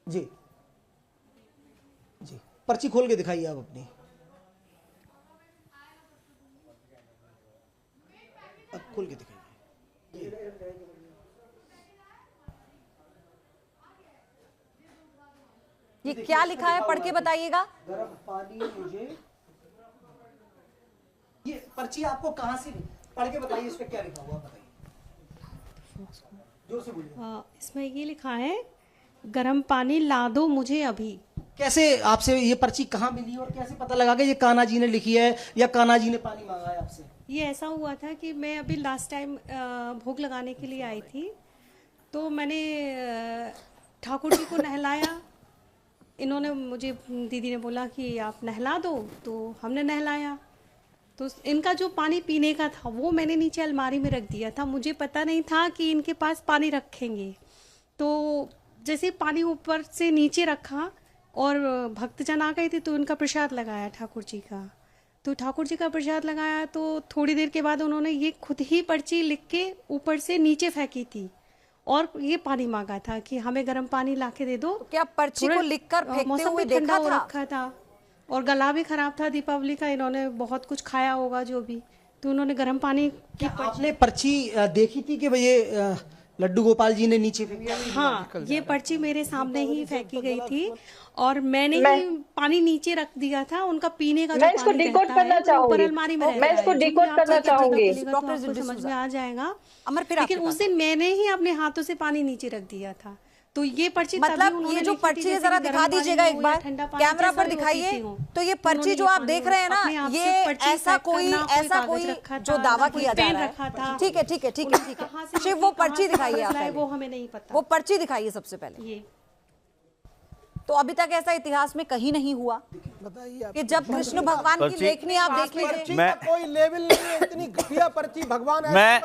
जी जी, पर्ची खोल के दिखाइए आप अपनी। अब खोल के दिखाइए। ये क्या लिखा है, पढ़ के बताइएगा। गर्म पानी मुझे, ये पर्ची आपको कहाँ से, पढ़ के बताइए, इस पे क्या लिखा हुआ बताइए, जोर से बोलिए। इसमें ये लिखा है, गर्म पानी ला दो मुझे अभी। कैसे आपसे ये पर्ची कहाँ मिली और कैसे पता लगा कि ये कान्हा जी ने लिखी है या कान्हा जी ने पानी मांगा है आपसे? ये ऐसा हुआ था कि मैं अभी लास्ट टाइम भोग लगाने के लिए आई थी, तो मैंने ठाकुर जी को नहलाया। इन्होंने मुझे, दीदी ने बोला कि आप नहला दो, तो हमने नहलाया। तो इनका जो पानी पीने का था वो मैंने नीचे अलमारी में रख दिया था, मुझे पता नहीं था कि इनके पास पानी रखेंगे। तो जैसे पानी ऊपर से नीचे रखा और भक्तजन आ गए थे, तो उनका प्रसाद लगाया ठाकुर जी का। तो ठाकुर जी का प्रसाद लगाया, तो थोड़ी देर के बाद उन्होंने ये खुद ही पर्ची लिख के ऊपर से नीचे फेंकी थी और ये पानी मांगा था कि हमें गर्म पानी लाके दे दो। तो क्या पर्ची को लिखकर फेंकते हुए देखा था? और गला भी खराब था दीपावली का, इन्होंने बहुत कुछ खाया होगा जो भी, तो उन्होंने गर्म पानी की आपने पर्ची देखी थी कि भाई ये लड्डू गोपाल जी ने नीचे फेंकी? हाँ, ये पर्ची मेरे सामने ही फेंकी गई थी और मैंने ही पानी नीचे रख दिया था। उनका पीने का मैं इसको डिकोड करना चाहूंगी, अलमारी में मैं इसको डिकोड करना चाहूंगी, डॉक्टर समझ में आ जाएगा। लेकिन उस दिन मैंने ही अपने हाथों से पानी नीचे रख दिया था। तो ये पर्ची, मतलब ये जो पर्ची है जरा दिखा दीजिएगा एक बार, कैमरा पर दिखाइए। तो ये पर्ची जो आप देख रहे हैं ना, ये ऐसा कोई जो दावा किया जा रहा है, ठीक है ठीक है ठीक है ठीक है, सिर्फ वो पर्ची दिखाइए आप, वो हमें नहीं पता। वो पर्ची दिखाइए सबसे पहले। ये तो अभी तक ऐसा इतिहास में कहीं नहीं हुआ कि जब कृष्ण भगवान की लेखनी आप देख लीजिए, कोई लेवल नहीं है, इतनी घटिया पर्ची भगवान है। मैं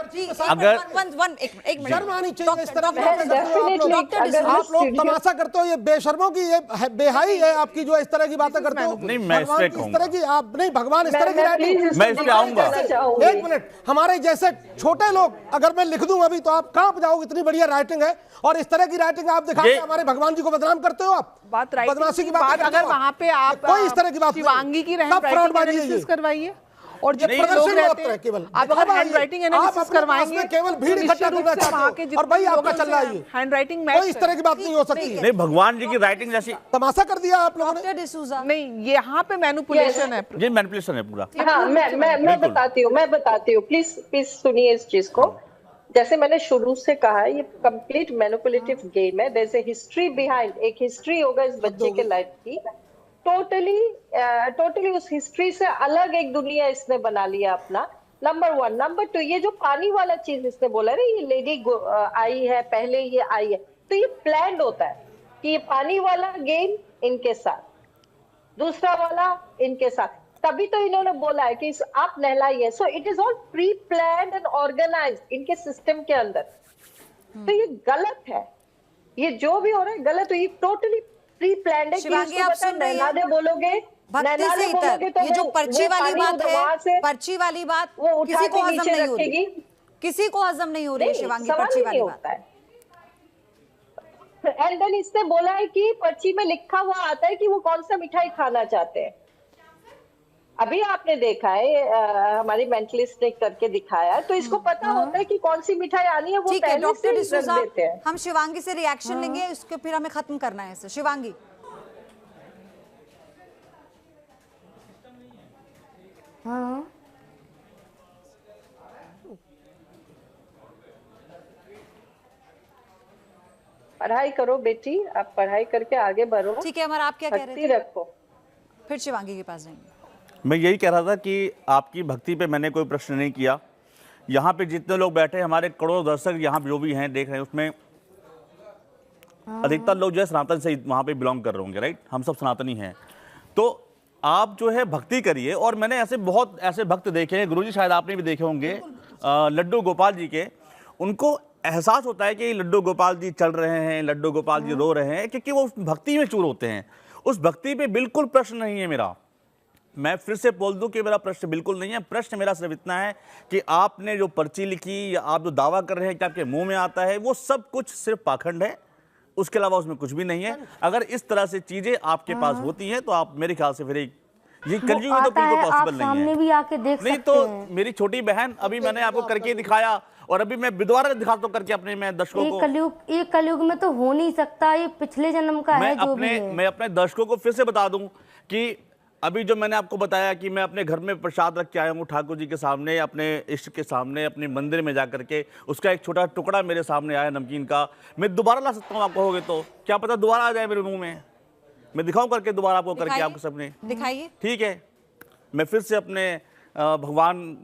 अगर एक मिनट शर्म आनी चाहिए इस तरह आप लोग तमाशा करते हो, ये बेशर्मों की ये बेहाई है आपकी जो इस तरह की बातें करते हो। नहीं, मैं इस पे इस तरह की आप नहीं, भगवान इस तरह की राइटिंग, मैं इस पे आऊंगा। एक मिनट, हमारे जैसे छोटे लोग अगर मैं लिख दूं अभी तो आप कांप जाओगे, इतनी बढ़िया राइटिंग है, और इस तरह की राइटिंग आप दिखा के हमारे भगवान जी को बदनाम करते हो। आप बात बदमाशी की बात अगर वहाँ पे आप कोई इस तरह की बात शिवांगी की हैंडराइटिंग करवाइए, और जब लोग रहते हैं केवल आप अगर हैंडराइटिंग एनालिसिस करवाएंगे, केवल भीड़ इकट्ठा करना चाहते हो और भाई आपका चल रहा है, हैंडराइटिंग कोई इस तरह की बात नहीं हो सकती। नहीं, भगवान जी की राइटिंग जैसी तमाशा कर दिया आप लोगों ने। नहीं, यहाँ पे मैनिपुलेशन है, ये मैनिपुलेशन है पूरा। हाँ, मैं बताती हूँ, प्लीज सुनिए इस चीज को। जैसे मैंने शुरू से कहा, ये कंप्लीट मैनिपुलेटिव गेम है। There is a history behind, एक हिस्ट्री होगा इस बच्चे के लाइफ की, टोटली उस हिस्ट्री से अलग एक दुनिया इसने बना लिया अपना। नंबर 1। नंबर 2, ये जो पानी वाला चीज इसने बोला ना, ये लेडी आई है पहले, ये आई है, तो ये प्लान्ड होता है कि ये पानी वाला गेम इनके साथ, दूसरा वाला इनके साथ, तभी तो इन्होंने बोला है कि आप नहलाइए। So it is all pre planned and organised इनके सिस्टम के अंदर। तो ये गलत है, ये जो भी हो रहा है गलत है, ये टोटली प्री प्लान्ड है। शिवांगी, आप सुन रही हैं? बोलोगे भक्ति से इतर, ये जो पर्ची वाली बात है, पर्ची वाली बात किसी को हजम नहीं हो रही, किसी को हजम नहीं हो रही है शिवांगी, पर्ची वाली बात। एंड देन इसने बोला है कि पर्ची में लिखा हुआ आता है कि वो कौन सा मिठाई खाना चाहते हैं। अभी आपने देखा है, हमारी मेंटलिस्ट ने करके दिखाया, तो इसको पता होता है कि कौन सी मिठाई आनी है, वो पहले से ही रख देते हैं। हम शिवांगी से रिएक्शन लेंगे, इसके फिर हमें खत्म करना है इसे। शिवांगी, हाँ, पढ़ाई करो बेटी, आप पढ़ाई करके आगे बढ़ो। ठीक है, हमारा आप क्या कह रहे थे? रखो। फिर शिवांगी के पास जाएंगे। मैं यही कह रहा था कि आपकी भक्ति पे मैंने कोई प्रश्न नहीं किया। यहाँ पे जितने लोग बैठे, हमारे करोड़ों दर्शक यहाँ जो भी हैं देख रहे हैं, उसमें अधिकतर लोग जो है सनातन से वहां पे बिलोंग कर रहे होंगे, राइट? हम सब सनातनी हैं। तो आप जो है भक्ति करिए। और मैंने ऐसे बहुत ऐसे भक्त देखे हैं, गुरुजी शायद आपने भी देखे होंगे, लड्डू गोपाल जी के। उनको एहसास होता है कि लड्डू गोपाल जी चल रहे हैं, लड्डू गोपाल जी रो रहे हैं, क्योंकि वो उस भक्ति में चूर होते हैं। उस भक्ति पे बिल्कुल प्रश्न नहीं है मेरा। मैं फिर से बोल दूं कि मेरा प्रश्न बिल्कुल नहीं है। प्रश्न मेरा सिर्फ इतना है कि आपने जो पर्ची लिखी या आप जो दावा कर रहे हैं कि आपके मुंह में आता है, वो सब कुछ सिर्फ पाखंड है, उसके अलावा उसमें कुछ भी नहीं है। अगर इस तरह से चीजें आपके पास होती हैं तो आप मेरे ख्याल से फिर ये कलयुग में तो बिल्कुल पॉसिबल नहीं है। सामने भी आके देख नहीं सकते तो हैं। मेरी छोटी बहन, अभी मैंने आपको करके दिखाया और अभी मैं दोबारा दिखाता हूं करके अपने मैं दर्शकों को। ये कलयुग में तो हो नहीं सकता, ये पिछले जन्म का है जो भी है। मैं अपने दर्शकों को फिर से बता दूं कि अभी जो मैंने आपको बताया कि मैं अपने घर में प्रसाद रख के आया हूँ ठाकुर जी के सामने, अपने इष्ट के सामने, अपने मंदिर में जा करके उसका एक छोटा टुकड़ा मेरे सामने आया नमकीन का। मैं दोबारा ला सकता हूँ, आप कहोगे तो क्या पता दोबारा आ जाए मेरे मुंह में। मैं दिखाऊं करके दोबारा आपको करके आपके सामने, दिखाइए। ठीक है। मैं फिर से अपने भगवान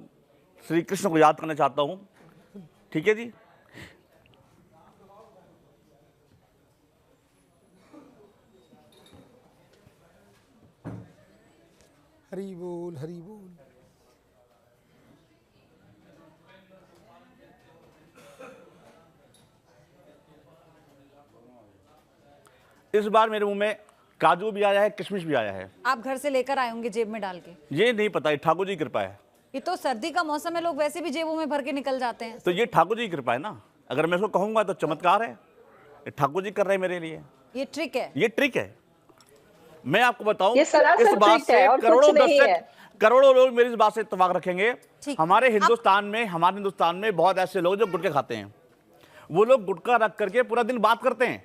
श्री कृष्ण को याद करना चाहता हूँ, ठीक है जी। हरि बोल, हरि बोल। इस बार मेरे मुंह में काजू भी आया है, किशमिश भी आया है। आप घर से लेकर आए होंगे जेब में डाल के? ये नहीं पता, ये ठाकुर जी की कृपा है। ये तो सर्दी का मौसम है, लोग वैसे भी जेबों में भर के निकल जाते हैं। तो ये ठाकुर जी की कृपा है ना। अगर मैं इसको कहूंगा तो चमत्कार है, ये ठाकुर जी कर रहे हैं मेरे लिए। ये ट्रिक है, ये ट्रिक है। मैं आपको बताऊं, ये सरासर इस बात ट्रिक है से और करोड़ों कुछ नहीं है। दर्शक, करोड़ों लोग मेरी इस बात से इत्तेफाक रखेंगे। हमारे हिंदुस्तान में बहुत ऐसे लोग जो गुटखे खाते हैं। वो लोग गुटखा रख करके पूरा दिन बात करते हैं,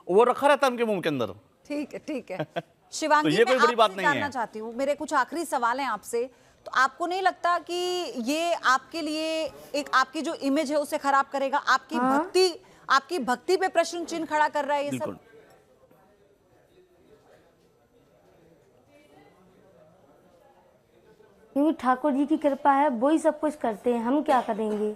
वो रखा रहता है उनके मुंह के अंदर। ठीक है, ठीक है। शिवांगी, तो ये कोई बड़ी बात आपसे नहीं है। जानना चाहती हूँ, मेरे कुछ आखिरी सवाल हैं आपसे। तो आपको नहीं लगता कि ये आपके लिए एक आपकी जो इमेज है उसे खराब करेगा? आपकी भक्ति पे प्रश्न चिन्ह खड़ा कर रहा है ये सब? क्योंकि ठाकुर जी की कृपा है, वो ही सब कुछ करते हैं, हम क्या करेंगे?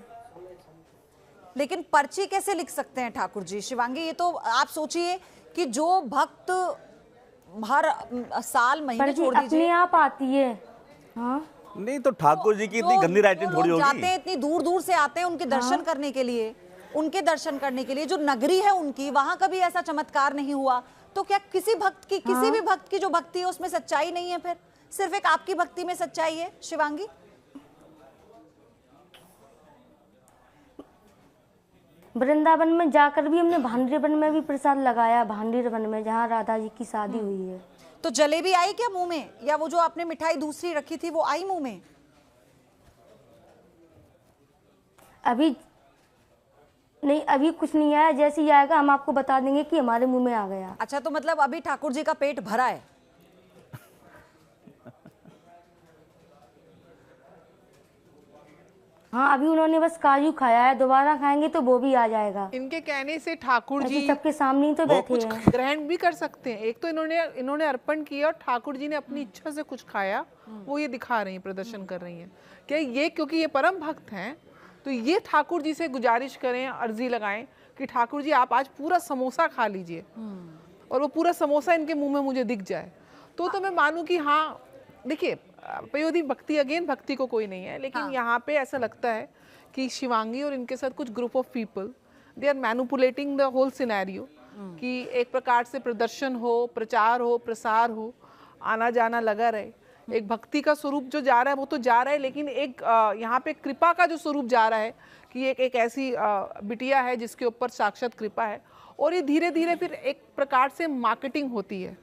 लेकिन पर्ची कैसे लिख सकते हैं ठाकुर जी? शिवांगी, ये तो आप सोचिए कि जो भक्त हर साल महीने छोड़ दीजिए अपने आप आती है। हाँ, नहीं तो ठाकुर जी की इतनी गंदी राइटिंग थोड़ी होगी। जाते हैं, इतनी दूर दूर से आते हैं उनके दर्शन करने के लिए, उनके दर्शन करने के लिए। जो नगरी है उनकी, वहां कभी ऐसा चमत्कार नहीं हुआ। तो क्या किसी भक्त की, किसी भी भक्त की जो भक्ति है उसमें सच्चाई नहीं है? फिर सिर्फ एक आपकी भक्ति में सच्चाई है? शिवांगी, वृंदावन में जाकर भी हमने भांडरी वन में भी प्रसाद लगाया, भांडरी वन में जहाँ राधा जी की शादी हुई है। तो जलेबी आई क्या मुंह में, या वो जो आपने मिठाई दूसरी रखी थी वो आई मुंह में? अभी नहीं, अभी कुछ नहीं आया। जैसे ही आएगा हम आपको बता देंगे कि हमारे मुंह में आ गया। अच्छा, तो मतलब अभी ठाकुर जी का पेट भरा है? हाँ, अभी उन्होंने बस काजू खाया है, दोबारा खाएंगे तो वो भी आ जाएगा। इनके कहने से ठाकुर जी सबके सामने ही तो बैठे हैं। ग्रहण भी कर सकते हैं। एक तो इन्होंने अर्पण किया और ठाकुर जी ने अपनी इच्छा से कुछ खाया, वो ये दिखा रही हैं, प्रदर्शन कर रही हैं। क्या ये, क्योंकि ये परम भक्त हैं, तो ये ठाकुर जी से गुजारिश करें, अर्जी लगाएं कि ठाकुर जी आप आज पूरा समोसा खा लीजिए और वो पूरा समोसा इनके मुंह में मुझे दिख जाए, तो मैं मानूं कि हाँ। देखिए, पयोधी भक्ति, अगेन भक्ति को कोई नहीं है, लेकिन यहाँ पे ऐसा लगता है कि शिवांगी और इनके साथ कुछ group of people, they are manipulating the whole scenario, कि एक प्रकार से प्रदर्शन हो, प्रचार हो, प्रसार हो, आना जाना लगा रहे। एक भक्ति का स्वरूप जो जा रहा है वो तो जा रहा है, लेकिन एक यहाँ पे कृपा का जो स्वरूप जा रहा है कि एक ऐसी बिटिया है जिसके ऊपर साक्षात कृपा है, और ये धीरे धीरे फिर एक प्रकार से मार्केटिंग होती है।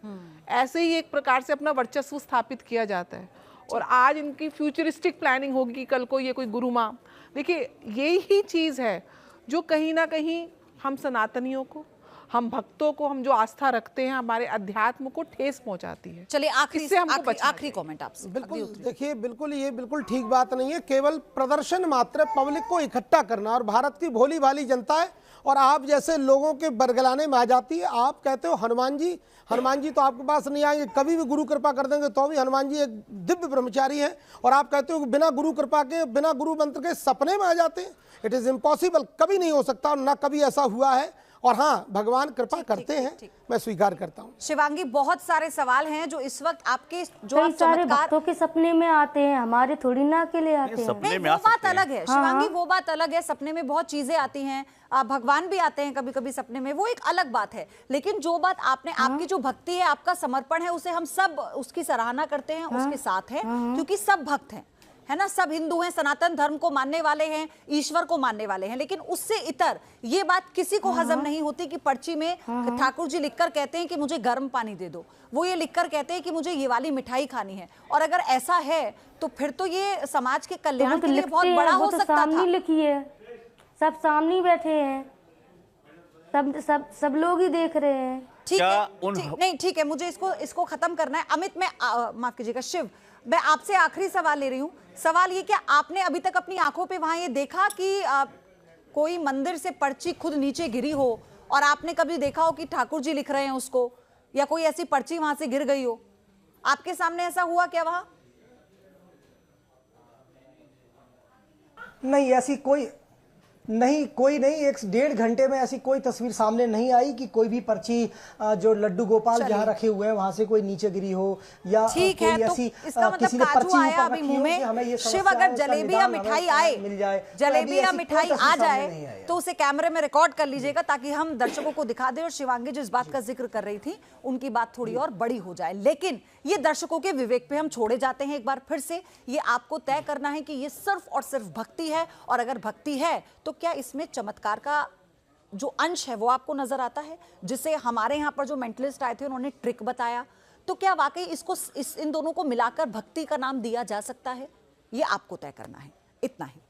ऐसे ही एक प्रकार से अपना वर्चस्व स्थापित किया जाता है। और आज इनकी फ्यूचरिस्टिक प्लानिंग होगी कि कल को ये कोई गुरु माँ। देखिए, यही चीज़ है जो कहीं ना कहीं हम सनातनियों को, हम भक्तों को, हम जो आस्था रखते हैं, हमारे अध्यात्म को ठेस पहुंचाती है। चलिए, आखिरी कमेंट आपसे। बिल्कुल, देखिए, बिल्कुल ये बिल्कुल ठीक बात नहीं है। केवल प्रदर्शन मात्र, पब्लिक को इकट्ठा करना, और भारत की भोली भाली जनता है और आप जैसे लोगों के बरगलाने में आ जाती है। आप कहते हो हनुमान जी तो आपके पास नहीं आएंगे, कभी भी गुरु कृपा कर देंगे तो भी। हनुमान जी एक दिव्य ब्रह्मचारी है, और आप कहते हो बिना गुरु कृपा के, बिना गुरु मंत्र के सपने में आ जाते हैं। इट इज़ इम्पॉसिबल, कभी नहीं हो सकता और ना कभी ऐसा हुआ है। और हाँ, भगवान कृपा करते हैं, मैं स्वीकार करता हूँ। शिवांगी, बहुत सारे सवाल हैं जो इस वक्त आपके जो कई आप सारे चमत्कार भक्तों के सपने में आते हैं, हमारे थोड़ी ना अकेले आते हैं। नहीं, वो बात अलग है शिवांगी, वो बात अलग है। सपने में बहुत चीजें आती हैं, भगवान भी आते हैं कभी कभी सपने में, वो एक अलग बात है। लेकिन जो बात आपने, आपकी जो भक्ति है, आपका समर्पण है, उसे हम सब उसकी सराहना करते हैं, उसके साथ हैं, क्योंकि सब भक्त हैं, है ना, सब हिंदू हैं, सनातन धर्म को मानने वाले हैं, ईश्वर को मानने वाले हैं। लेकिन उससे इतर ये बात किसी को हजम नहीं होती कि पर्ची में ठाकुर जी लिखकर कहते हैं कि मुझे गर्म पानी दे दो, वो ये लिखकर कहते हैं कि मुझे ये वाली मिठाई खानी है। और अगर ऐसा है तो फिर तो ये समाज के कल्याण के लिए बहुत बड़ा हो सकता था। सामने लिखी है, सब सामने बैठे हैं, सब लोग ही देख रहे हैं। ठीक है, नहीं ठीक है, मुझे इसको खत्म करना है। अमित, मैं माफ कीजिएगा, शिव, मैं आपसे आखिरी सवाल ले रही हूँ। सवाल ये, क्या आपने अभी तक अपनी आंखों पे वहां ये देखा कि कोई मंदिर से पर्ची खुद नीचे गिरी हो और आपने कभी देखा हो कि ठाकुर जी लिख रहे हैं उसको, या कोई ऐसी पर्ची वहां से गिर गई हो? आपके सामने ऐसा हुआ क्या वहां? नहीं, ऐसी कोई नहीं, 1.5 घंटे में ऐसी कोई तस्वीर सामने नहीं आई कि कोई भी पर्ची जो लड्डू गोपाल जहाँ रखे हुए हैं वहां से कोई नीचे गिरी हो, या ठीक है, तो इसका मतलब काजू आया अभी मुंह में। शिव, अगर जलेबी या मिठाई आए, जलेबी या मिठाई आ जाए तो उसे कैमरे में रिकॉर्ड कर लीजिएगा, ताकि हम दर्शकों को दिखा दें और शिवांगी जिस बात का जिक्र कर रही थी उनकी बात थोड़ी और बड़ी हो जाए। लेकिन ये दर्शकों के विवेक पे हम छोड़े जाते हैं। एक बार फिर से ये आपको तय करना है कि ये सिर्फ और सिर्फ भक्ति है, और अगर भक्ति है तो क्या इसमें चमत्कार का जो अंश है वो आपको नजर आता है, जिसे हमारे यहाँ पर जो मेंटलिस्ट आए थे उन्होंने ट्रिक बताया? तो क्या वाकई इन दोनों को मिलाकर भक्ति का नाम दिया जा सकता है? ये आपको तय करना है। इतना ही।